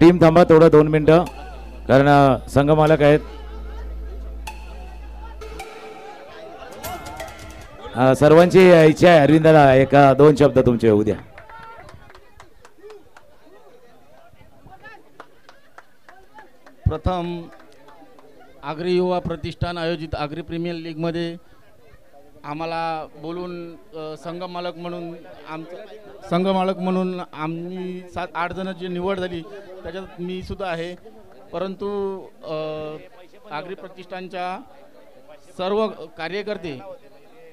टीम थांबा थोडं 2 मिनिटं, कारण संघ मालक आहेत. सर्वांची इच्छा आहे अरविंदाला 1-2 शब्द तुमचे होऊ द्या. प्रथम आगरी युवा प्रतिष्ठान आयोजित आगरी प्रीमियर लीगमध्ये आम्हाला बोलून संघ मालक म्हणून आम्ही 7-8 जणांची निवड झाली, त्याच्यात मी सुद्धा आहे. परंतु आगरी प्रतिष्ठानच्या सर्व कार्यकर्ते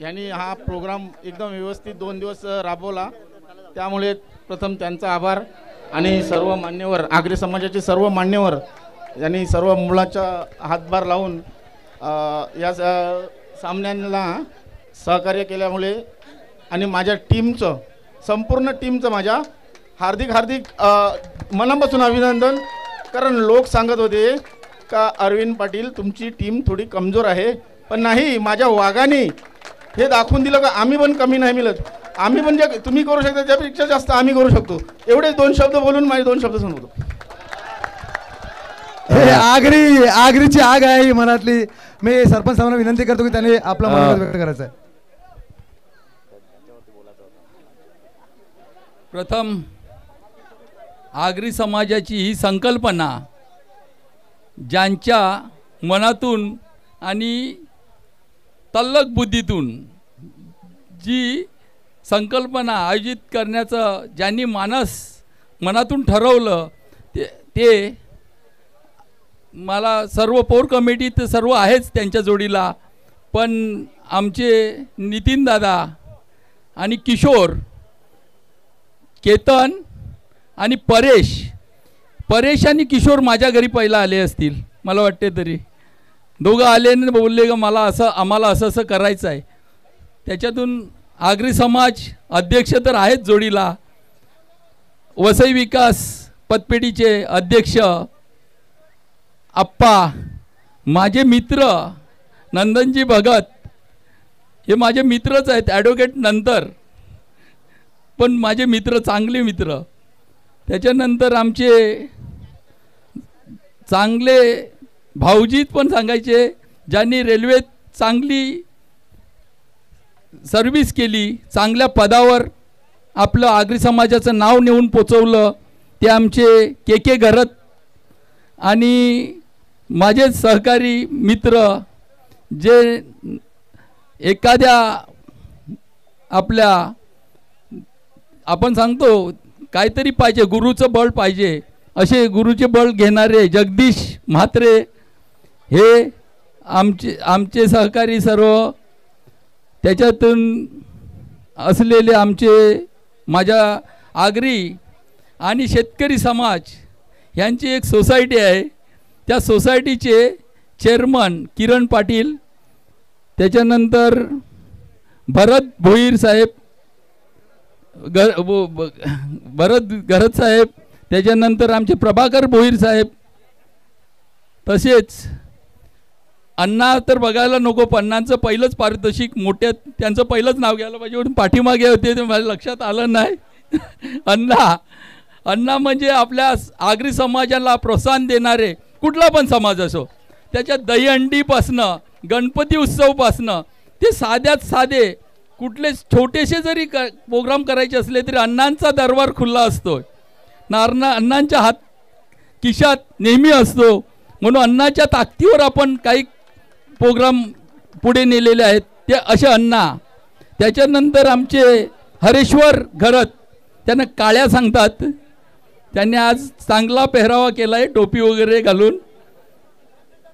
यांनी हा प्रोग्राम एकदम व्यवस्थित 2 दिवस राबवला, त्यामुळे प्रथम त्यांचा आभार. आणि सर्व मान्यवर आगरी समाजाचे सर्व मान्यवर यांनी सर्व मुलाचा हातभार लावून या सामन्यांना सहकार्य केल्यामुळे आणि माझ्या टीमचं संपूर्ण टीमचं माझ्या हार्दिक मनापासून अभिनंदन. कारण लोक सांगत होते का अरविंद पाटील तुमची टीम थोडी कमजोर आहे, पण नाही, माझ्या वागाने हे दाखवून दिलं का आम्ही पण कमी नाही मिळत, आम्ही पण जे तुम्ही करू शकता त्यापेक्षा जास्त आम्ही करू शकतो. एवढे 2 शब्द बोलून माझे 2 शब्द सांगतो. आगरीची आग आहे मनातली. मी सरपंच साहेबांना विनंती करतो की त्यांनी आपला मनोगत व्यक्त करायचं आहे. प्रथम आगरी समाजाची ही संकल्पना ज्यांच्या मनातून आणि तल्लक बुद्धीतून जी संकल्पना आयोजित करण्याचं ज्यांनी मनातून ठरवलं ते मला सर्व पोर कमिटीत सर्व आहेच त्यांच्या जोडीला, पण आमचे नितीन दादा आणि किशोर, केतन आणि परेश आणि किशोर माझ्या घरी पहिला आले असतील मला वाटते. तरी दोघं आले आणि बोलले का आम्हाला असं करायचं आहे. त्याच्यातून आगरी समाज अध्यक्ष तर आहेत जोडीला, वसई विकास पतपेढीचे अध्यक्ष आप्पा, माझे मित्र नंदनजी भगत, हे माझे मित्रच आहेत, ॲडव्होकेट नंतर, पण माझे मित्र, चांगले मित्र. त्याच्यानंतर आमचे चांगले भाऊजीत पण सांगायचे, ज्यांनी रेल्वेत चांगली सर्व्हिस केली, चांगल्या पदावर आपलं आगरी समाजाचं नाव नेऊन पोचवलं, ते आमचे के घरत आणि माझे सहकारी मित्र, जे एखाद्या आपल्या आपण सांगतो काहीतरी पाहिजे, गुरुचं बळ पाहिजे, असे गुरुचे बळ घेणारे जगदीश म्हात्रे हे आमचे सहकारी सर्व, त्याच्यातून असलेले माझ्या आगरी आणि शेतकरी समाज यांची एक सोसायटी आहे, त्या सोसायटीचे चेअरमन किरण पाटील, त्याच्यानंतर भरत भोईर साहेब, भरत घरत साहेब, त्याच्यानंतर आमचे प्रभाकर भोईर साहेब, तसेच अण्णा तर बघायला नको, पण अण्णांचं पहिलंच पारितोषिक मोठ्या, त्यांचं पहिलंच नाव घ्यायला पाहिजे म्हणून पाठीमागे होते ते माझ्या लक्षात आलं नाही. अण्णा म्हणजे आपल्या आगरी समाजाला प्रोत्साहन देणारे, कुठला पण समाज असो, त्याच्यात दहीहंडीपासनं गणपती उत्सवपासनं ते साध्यात साधे कुठले छोटेसे जरी प्रोग्राम करायचे असले तरी अण्णांचा दरबार खुला असतो ना, अण्णांच्या हात खिशात नेहमी असतो. म्हणून अण्णाच्या ताकदीवर आपण काही प्रोग्राम पुढे नेलेले आहेत ते असे अण्णा. त्याच्यानंतर आमचे हरेश्वर घरत, त्यांना काळ्या सांगतात, त्यांनी आज चांगला पेहरावा केला आहे टोपी वगैरे घालून.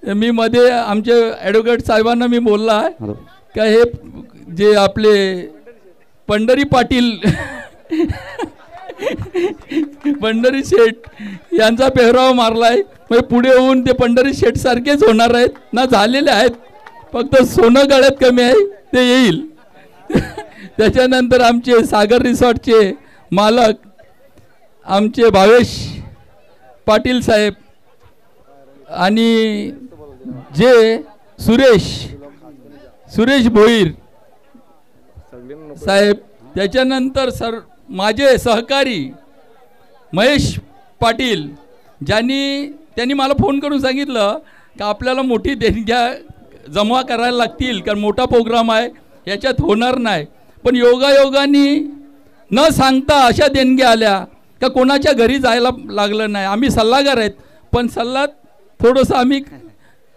मी मध्ये आमचे ॲडव्होकेट साहेबांना मी बोलला आहे का हे जे आपले पंढरी पाटील पंढरी शेठ यांचा पेहरावा मारला आहे, म्हणजे पुढे होऊन ते पंढरी शेठ सारखेच होणार आहेत ना, झालेले आहेत, फक्त सोनं गळ्यात कमी आहे ते येईल. त्याच्यानंतर आमचे सागर रिसॉर्टचे मालक आमचे भावेश पाटील साहेब आणि जे सुरेश भोईर साहेब, त्याच्यानंतर माझे सहकारी महेश पाटील, त्यांनी मला फोन करून सांगितलं की आपल्याला मोठी देणग्या जमा करायला लागतील कारण मोठा प्रोग्राम आहे, याच्यात होणार नाही. पण योगायोगाने न सांगता अशा देणग्या आल्या का कोणाच्या घरी जायला लागलं नाही. आम्ही सल्लागार आहेत, पण सल्ला थोडंसं आम्ही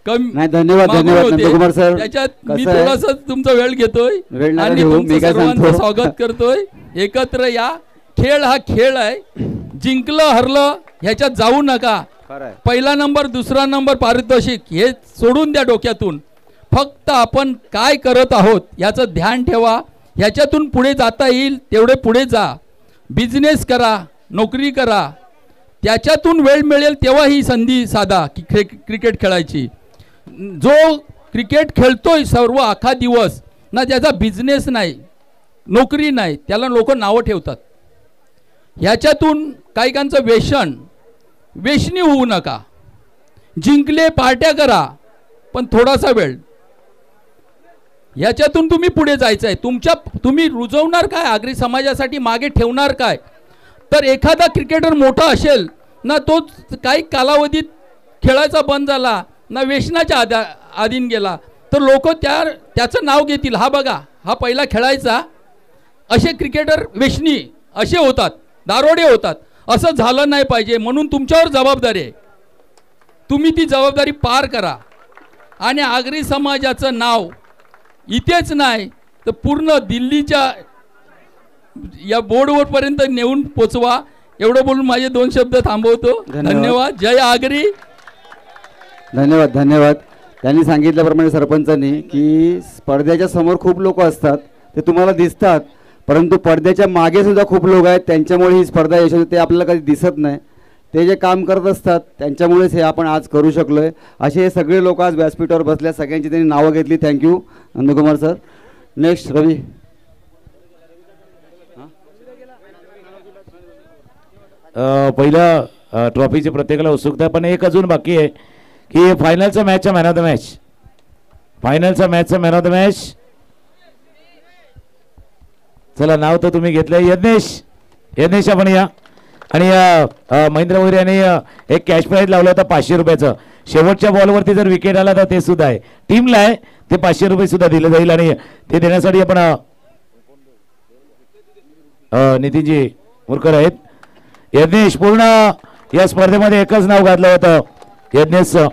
कमी. नाही, धन्यवाद नंदकुमार सर. त्याच्यात मी थोडासा तुमचा वेळ घेतोय आणि तुमचं सर्वांचं स्वागत करतोय. एकत्र या, खेळ हा खेळ आहे, जिंकलं हरलं ह्याच्यात जाऊ नका. पहिला नंबर दुसरा नंबर पारितोषिक हे सोडून द्या डोक्यातून. फक्त आपण काय करत आहोत याचं ध्यान ठेवा, ह्याच्यातून पुढे जाता येईल तेवढे पुढे जा. बिझनेस करा, नोकरी करा, त्याच्यातून वेळ मिळेल तेव्हा ही संधी साधा की क्रिकेट खेळायची. जो क्रिकेट खेळतोय सर्व अख्खा दिवस ना, त्याचा बिझनेस नाही, नोकरी नाही, त्याला लोक नावं ठेवतात. ह्याच्यातून काहीकांचं वेशनी होऊ नका. जिंकले पार्ट्या करा, पण थोडासा वेळ. ह्याच्यातून तुम्ही पुढे जायचं आहे. तुम्ही रुजवणार काय, आगरी समाजासाठी मागे ठेवणार काय. तर एखादा क्रिकेटर मोठा असेल ना, तो काही कालावधीत खेळायचा बंद झाला ना, व्यसनाच्या आधीन गेला, तर लोक त्याचं नाव घेतील, हा बघा हा पहिला खेळायचा. असे क्रिकेटर व्यसनी असे होतात, दारोडे होतात. असं झालं नाही पाहिजे, म्हणून तुमच्यावर जबाबदारी आहे. तुम्ही ती जबाबदारी पार करा आणि आगरी समाजाचं नाव इथेच नाही तर पूर्ण दिल्लीच्या या बोर्डवर पर्यंत नेऊन पोचवा. एवढं बोलून माझे 2 शब्द थांबवतो. धन्यवाद. जय आगरी. धन्यवाद. त्यांनी सांगितल्याप्रमाणे सरपंचांनी की पडद्याच्या समोर खूप लोक असतात, ते तुम्हाला दिसतात, परंतु पडद्याच्या मागे सुद्धा खूप लोक आहेत, त्यांच्यामुळे ही स्पर्धा यशस्वी, ते आपल्याला कधी दिसत नाही. ते जे काम करत असतात त्यांच्यामुळेच हे आपण आज करू शकलोय. असे हे सगळे लोक आज व्यासपीठावर बसल्या, सगळ्यांची त्यांनी नावं घेतली. Thank you Nandkumar sir. नेक्स्ट रवी. पहिलं ट्रॉफीची प्रत्येकाला उत्सुकता आहे, पण एक अजून बाकी आहे की फायनलचा मॅचचा मॅन ऑफ द मॅच. फायनलचा मॅचचा मॅन ऑफ द मॅच. चला, नाव तर तुम्ही घेतलंय. यज्ञेश आपण या. आणि महेंद्र मोरे यांनी एक कॅश प्राईज लावला होता 500 रुपयाचं. शेवटच्या बॉलवरती जर विकेट आला तर ते सुद्धा आहे, टीमला आहे, ते 500 रुपये सुद्धा दिले जाईल. आणि ते देण्यासाठी आपण नितीनजी मुरकर आहेत. यज्ञेश पूर्ण या स्पर्धेमध्ये एकच नाव घातलं होतं यज्ञेशचं.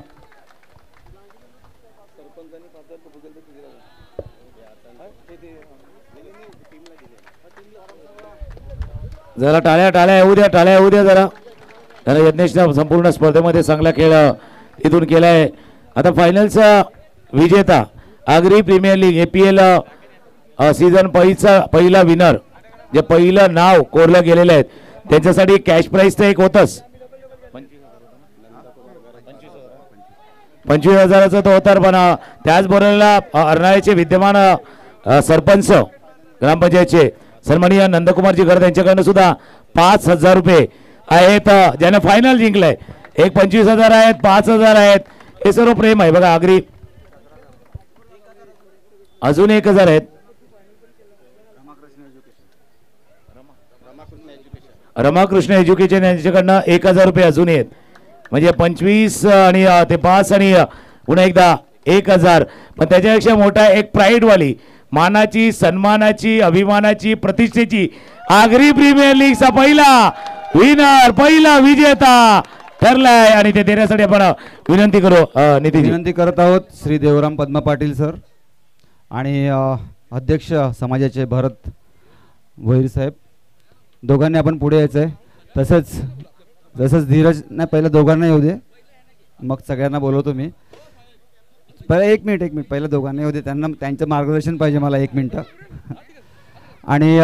जरा टाळ्या येऊ द्या जरा. कारण यज्ञेशनं संपूर्ण स्पर्धेमध्ये चांगला खेळ इथून केला आहे. आता फायनलचा विजेता Agri premier league APL season पहिला विनर, जे पहिलं नाव कोरलं गेलेलं आहे त्यांच्यासाठी कॅश प्राईज तर एक होतच, 25,000चा तो होता. पण त्याचबरोबर अर्नाळ्याचे विद्यमान सरपंच ग्रामपंचायतचे सन्माननीय नंदकुमारजी घर त्यांच्याकडनं सुद्धा 5,000 रुपये आहेत, ज्याने फायनल जिंकलंय. एक 25,000 आहेत, 5,000 आहेत, हे सर्व प्रेम आहे बघा. आगरी अजून 1,000 आहेत. रमाकृष्ण एज्युकेशन यांच्याकडनं 1,000 रुपये अजून आहेत. म्हणजे 25 आणि ते 5 आणि पुन्हा एकदा 1,000. पण त्याच्यापेक्षा मोठा एक प्राईडवाली, मानाची, सन्मानाची, अभिमानाची, प्रतिष्ठेची आगरी प्रीमियर लीगचा पहिला विनर, पहिला विजेता ठरलाय. आणि ते देण्यासाठी आपण विनंती करू. नितीन विनंती करत आहोत श्री देवराम पद्मा पाटील सर आणि अध्यक्ष समाजाचे भरत भोईर साहेब, दोघांनी आपण पुढे यायचं आहे. तसंच धीरज नाही, पहिलं दोघांना येऊ दे, मग सगळ्यांना बोलवतो मी. पहिलं एक मिनिट पहिलं दोघांना येऊ दे, त्यांचं मार्गदर्शन पाहिजे मला. 1 मिनिट. आणि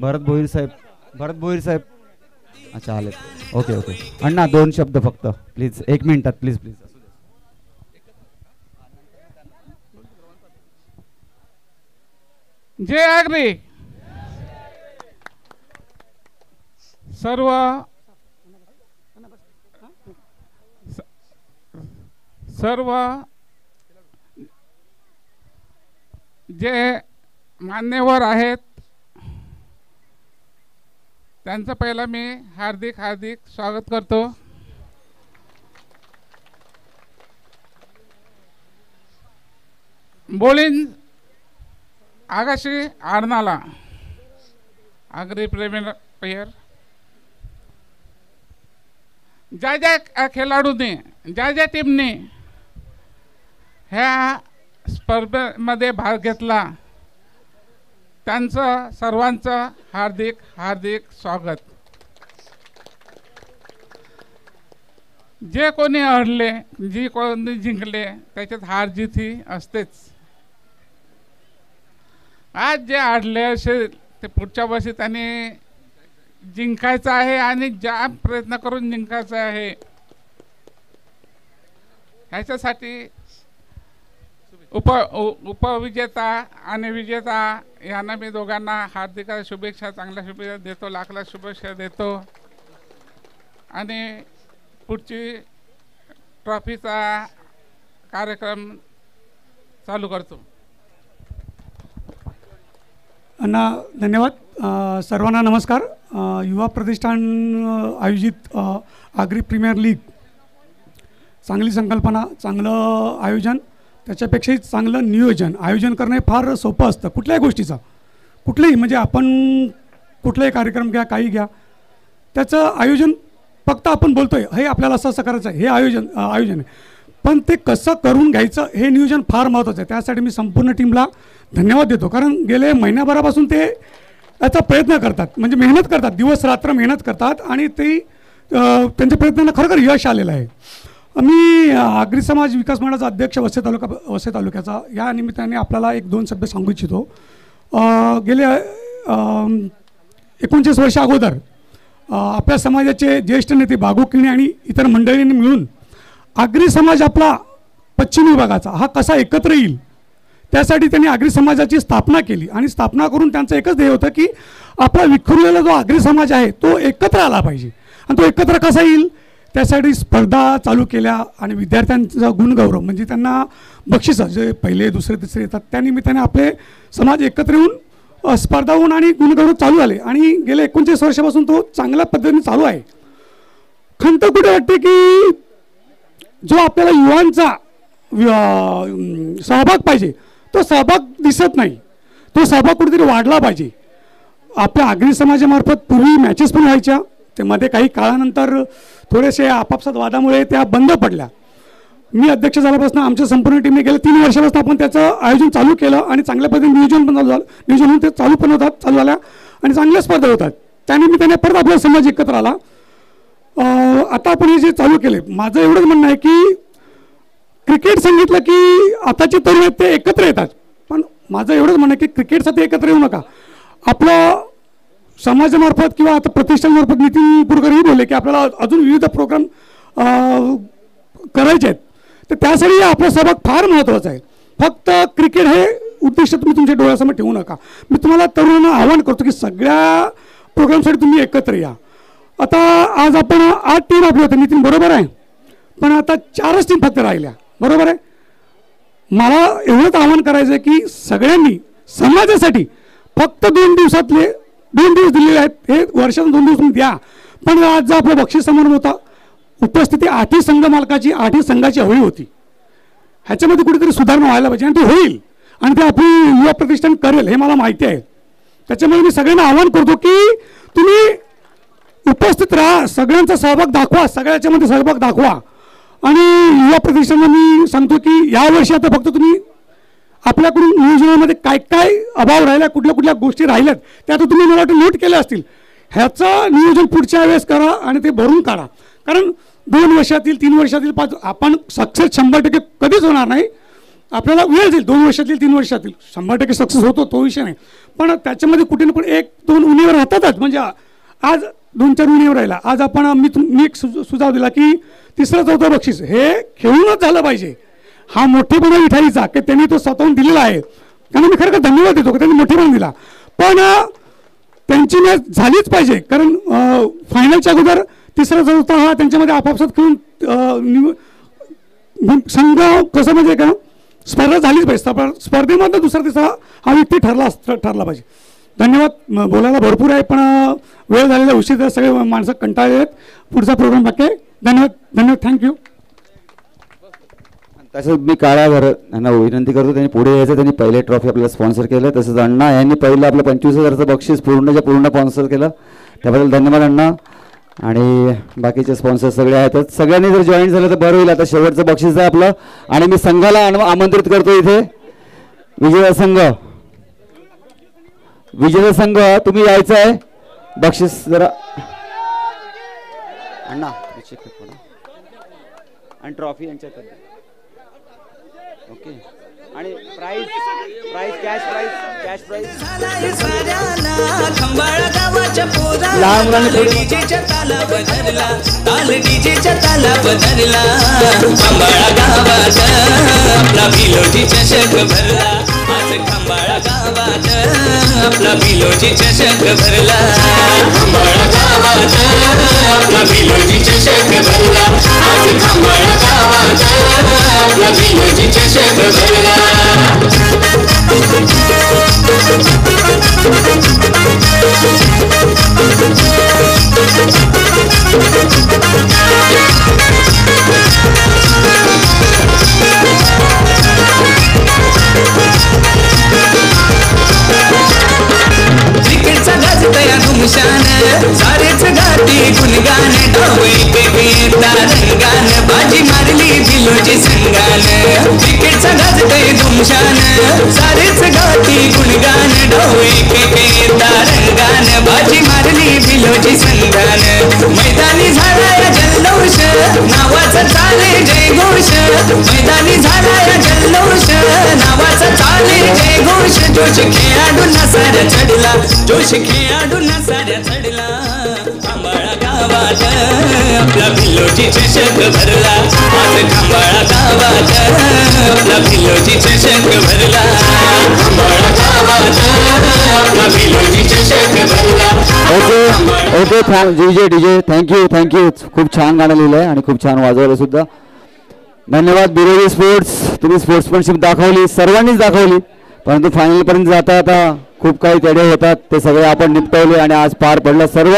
भरत भोईर साहेब अच्छा आले. ओके अण्णा 2 शब्द फक्त प्लीज, 1 मिनिटात प्लीज. जय आगरी. सर्व जे मान्यवर आहेत त्यांचं पहिलं मी हार्दिक स्वागत करतो. बोलीन आगाशी आडनाला आगरी प्रीमियर ज्या खेळाडूंनी ज्या टीमने ह्या स्पर्धेमध्ये भाग घेतला त्यांचं सर्वांचं हार्दिक स्वागत. जे कोणी हरले, जी कोणी जिंकले, त्याच्यात हार जीत ही असतेच. आज जे हरले असेल ते पुढच्या वर्षी त्यांनी जिंकायचं आहे आणि ज्या प्रयत्न करून जिंकायचं आहे. ह्याच्यासाठी उपविजेता आणि विजेता यांना मी दोघांना हार्दिक शुभेच्छा, चांगल्या शुभेच्छा देतो, लाख शुभेच्छा देतो. आणि पुढची ट्रॉफीचा कार्यक्रम चालू करतो. अण्णा धन्यवाद. सर्वांना नमस्कार. युवा प्रतिष्ठान आयोजित आगरी प्रीमियर लीग, चांगली संकल्पना, चांगलं आयोजन, त्याच्यापेक्षाही चांगलं नियोजन. आयोजन करणं हे फार सोपं असतं कुठल्याही गोष्टीचं, कुठलेही म्हणजे आपण कुठलाही कार्यक्रम घ्या, काही घ्या, त्याचं आयोजन फक्त आपण बोलतोय हे आपल्याला असं करायचं आहे, हे आयोजन आहे. पण ते कसं करून घ्यायचं हे नियोजन फार महत्त्वाचं आहे. त्यासाठी मी संपूर्ण टीमला धन्यवाद देतो, कारण गेले महिन्याभरापासून ते याचा प्रयत्न करतात, म्हणजे मेहनत करतात, दिवस रात्र मेहनत करतात आणि ते त्यांच्या प्रयत्नांना खरोखर यश आलेलं आहे. मी आगरी समाज विकास मंडळाचा अध्यक्ष वसई तालुक्याचा, या निमित्ताने आपल्याला 1-2 शब्द सांगू इच्छितो. गेले 29 वर्ष अगोदर आपल्या समाजाचे ज्येष्ठ नेते बागू किणे आणि इतर मंडळींनी मिळून आगरी समाज आपला पश्चिम विभागाचा हा कसा एकत्र येईल त्यासाठी त्यांनी आगरी समाजाची स्थापना केली. आणि स्थापना करून त्यांचं एकच ध्येय होतं की आपला विखुरलेला जो आगरी समाज आहे तो एकत्र आला पाहिजे. आणि तो एकत्र कसा येईल त्यासाठी स्पर्धा चालू केल्या आणि विद्यार्थ्यांचा गुणगौरव म्हणजे त्यांना बक्षिसं जे पहिले, दुसरे, तिसरे येतात त्यानिमित्ताने आपले समाज एकत्र येऊन स्पर्धा होऊन आणि गुणगौरव चालू झाले. आणि गेल्या 29 वर्षापासून तो चांगल्या पद्धतीने चालू आहे. खंत कुठे वाटते की जो आपल्याला युवांचा सहभाग पाहिजे तो सहभाग दिसत नाही, तो सहभाग कुठेतरी वाढला पाहिजे. आपल्या आगरी समाजामार्फत पूर्वी मॅचेस पण व्हायच्या, ते मध्ये काही काळानंतर थोडेसे आपापसात वादामुळे त्या बंद पडल्या. मी अध्यक्ष झाल्यापासून आमच्या संपूर्ण टीमने गेल्या 3 वर्षापासून आपण त्याचं आयोजन चालू केलं आणि चांगल्या पद्धतीने नियोजन पण चालू झालं, नियोजन होऊन ते चालू झाल्या आणि चांगल्या स्पर्धा होतात. त्यानिमित्ताने परत आपला समाज एकत्र आला. आता आपण हे जे चालू केले, माझं एवढंच म्हणणं आहे की क्रिकेट सांगितलं की आताचे तरुण आहेत ते एकत्र येतात, पण माझं एवढंच म्हणणं आहे की क्रिकेटसाठी एकत्र येऊ नका. आपलं समाजामार्फत किंवा आता प्रतिष्ठानमार्फत नितीन पुरकरही बोलले की आपल्याला अजून विविध प्रोग्राम करायचे आहेत, तर त्यासाठी आपला सहभाग फार महत्त्वाचा आहे. फक्त क्रिकेट हे उद्दिष्ट तुम्ही तुमच्या डोळ्यासमोर ठेवू नका. मी तुम्हाला तरुणांना आवाहन करतो की सगळ्या प्रोग्रामसाठी तुम्ही एकत्र या. आता आज आपण 8 टीम आपली होते नितीन, बरोबर आहे, पण आता 4च टीम फक्त राहिल्या, बरोबर आहे. मला एवढंच आवाहन करायचं आहे की सगळ्यांनी समाजासाठी फक्त 2 दिवसातले 2 दिवस दिलेले आहेत, हे वर्षातून 2 दिवस द्या. पण आज जो आपला बक्षीस समारंभ होता, उपस्थिती 8ही संघ मालकाची 8ही संघाची हवी होती. ह्याच्यामध्ये कुठेतरी सुधारणा व्हायला पाहिजे आणि ते होईल आणि ते आपली युवा प्रतिष्ठान करेल हे मला माहिती आहे. त्याच्यामुळे मी सगळ्यांना आवाहन करतो की तुम्ही उपस्थित राहा, सगळ्यांचा सहभाग दाखवा, सगळ्याच्यामध्ये सहभाग दाखवा. आणि युवा प्रतिष्ठानला मी सांगतो की यावर्षी आता फक्त तुम्ही आपल्याकडून नियोजनामध्ये काय काय अभाव राहिला, कुठल्या कुठल्या गोष्टी राहिल्यात त्या आता तुम्ही मला वाटतं नोट केल्या असतील. ह्याचं नियोजन पुढच्या वेळेस करा आणि ते भरून काढा. कारण 2 वर्षातील 3 वर्षातील 5 आपण सक्सेस 100% कधीच होणार नाही. आपल्याला वेळ जाईल, 2 वर्षातील 3 वर्षातील 100% सक्सेस होतो, तो विषय नाही. पण त्याच्यामध्ये कुठे ना कुठे 1-2 उणीवर राहतातच. म्हणजे आज 2-4 उणीवर राहिला. आज आपण मी एक सुझाव दिला की 3रं-4थं बक्षीस हे खेळूनच झालं पाहिजे. हा मोठेपणा विठाईचा की त्यांनी तो स्वतःहून दिलेला आहे, त्यांना मी खरं धन्यवाद देतो की त्यांनी मोठेपणा दिला. पण त्यांची मॅच झालीच पाहिजे, कारण फायनलच्या अगोदर 3रा-4था हा त्यांच्यामध्ये आपापसात खेळून संघ कसं म्हणजे का स्पर्धा झालीच पाहिजे. स्पर्धेमधनं 2रा-3रा हा व्यक्ती ठरला पाहिजे. धन्यवाद. बोलायला भरपूर आहे पण वेळ झालेला उशीर, सगळे माणसं कंटाळले आहेत. पुढचा प्रोग्राम बाकी आहे. धन्यवाद. थँक्यू. तसंच मी काळाघर यांना विनंती करतो, त्यांनी पुढे यायचं. त्यांनी पहिले ट्रॉफी आपल्याला स्पॉन्सर केलं. तसंच अण्णा यांनी पहिलं आपलं 25,000चं बक्षीस पूर्ण स्पॉन्सर केलं, त्याबद्दल धन्यवाद अण्णा. आणि बाकीचे स्पॉन्सर सगळे आहेतच. सगळ्यांनी जर जॉईन झालं तर बरं होईल. आता शेवटचं बक्षीस आहे आपलं आणि मी संघाला आमंत्रित करतो इथे. विजय संघ तुम्ही यायचं आहे. बक्षीस जरा अण्णा आणि ट्रॉफी यांच्यात. ओके. आणि प्राइस कॅश प्राइस लहान मुलांनी डीजेच्या ताला बदलला, ताल डीजेच्या ताला बदलला. खंबाळा गावात आपला भिलोजी चषक भरला. आज खंबाळा गावात आपला भिलोजी चषक भरला. खंबाळा गावात आपला भिलोजी चषक भरला. आज खंबाळा गावात आपला भिलोजी चषक भरला. क्रिकेटचा गाजतया धुमशान, सारेच गाती गुणगान. डावे पेटा रंगान, बाजी मारली भिलोजी संघान. क्रिकेटचा गाजतय धुमशान, सारेच गाती गुणगान. डावे पेटा रंगान, बाजी मारली भिलोजी संघान. मैदानी झाला या जल्लोष, नावाचा चाले जयघोष. मैदानी झाला या जल्लोष, नावाचा चाले जयघोष. जोश खेळाडूंना साऱ्या चढला, जोश खेळाडूंना साऱ्या चढला. खंबाळा गावात आपला भिलोजी चषक भरला. आज खंबाळा गावात आपला भिलोजी चषक भरला. खंबाळा गावात आपला भिलोजी चषक भरला. Okay DJ thank you. खूप छान गाणं लिहिलं आहे आणि खूप छान वाजवलं सुद्धा. धन्यवाद. बिरोजी स्पोर्ट्स, तुम्ही स्पोर्ट्समॅनशिप दाखवली, सर्वांनीच दाखवली. परंतु फायनलपर्यंत जाता आता खूप काही तडे होतात, ते सगळे आपण निपटवले आणि आज पार पडलं. सर्व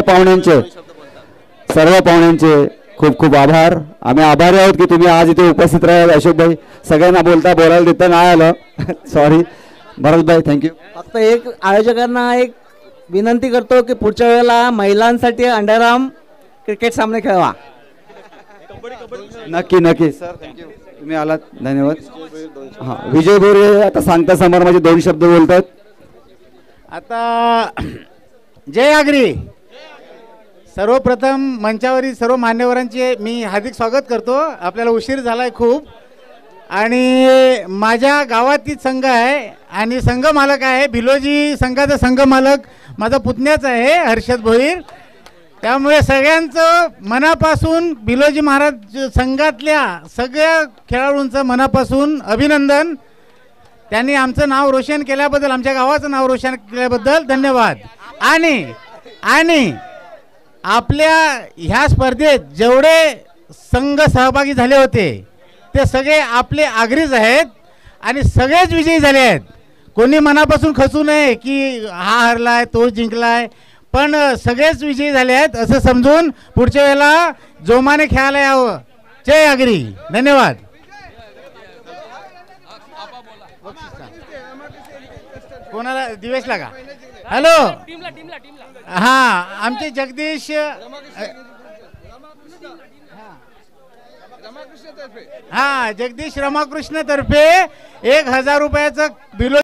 पाहुण्यांचे खूप खूप आभार. आम्ही आभारी आहोत की तुम्ही आज इथे उपस्थित राहाल. अशोकभाई सगळ्यांना बोलायला देता नाही आलं सॉरी. भरतभाई थँक्यू. फक्त एक आयोजकांना एक विनंती करतो की पुढच्या वेळेला महिलांसाठी अंडरआर्म क्रिकेट सामने खेळवा. नक्की सर. थँक्यू. तुम्ही आलात, धन्यवाद. हां, विजय बोरे आता सांगता समारंभाचे 2 शब्द बोलतात. आता जय आगरी. सर्वप्रथम मंचावरील सर्व मान्यवरांचे मी हार्दिक स्वागत करतो. आपल्याला उशीर झाला आहे खूप. आणि माझ्या गावातील संघ आहे आणि संघ मालक आहे भिलोजी संघाचा संघ मालक माझा पुतण्याच आहे हर्षद भोईर. त्यामुळे सगळ्यांचं मनापासून भिलोजी महाराज संघातल्या सगळ्या खेळाडूंचं मनापासून अभिनंदन. त्यांनी आमचं नाव रोशन केल्याबद्दल, आमच्या गावाचं नाव रोशन केल्याबद्दल धन्यवाद. आणि आपल्या ह्या स्पर्धेत जेवढे संघ सहभागी झाले होते ते सगळे आपले आगरीच आहेत आणि सगळेच विजयी झाले आहेत. कोणी मनापासून खचू नये की हा हरलाय तो जिंकलाय, पण सगळेच विजयी झाले आहेत असं समजून पुढच्या वेळेला जोमाने खेळायला यावं. जय आगरी. धन्यवाद. कोणाला? दिवेशला का? हॅलो. हा, आमचे जगदीश जगदीश रमाकृष्ण तर्फे 1000 रुपयाचं बिलो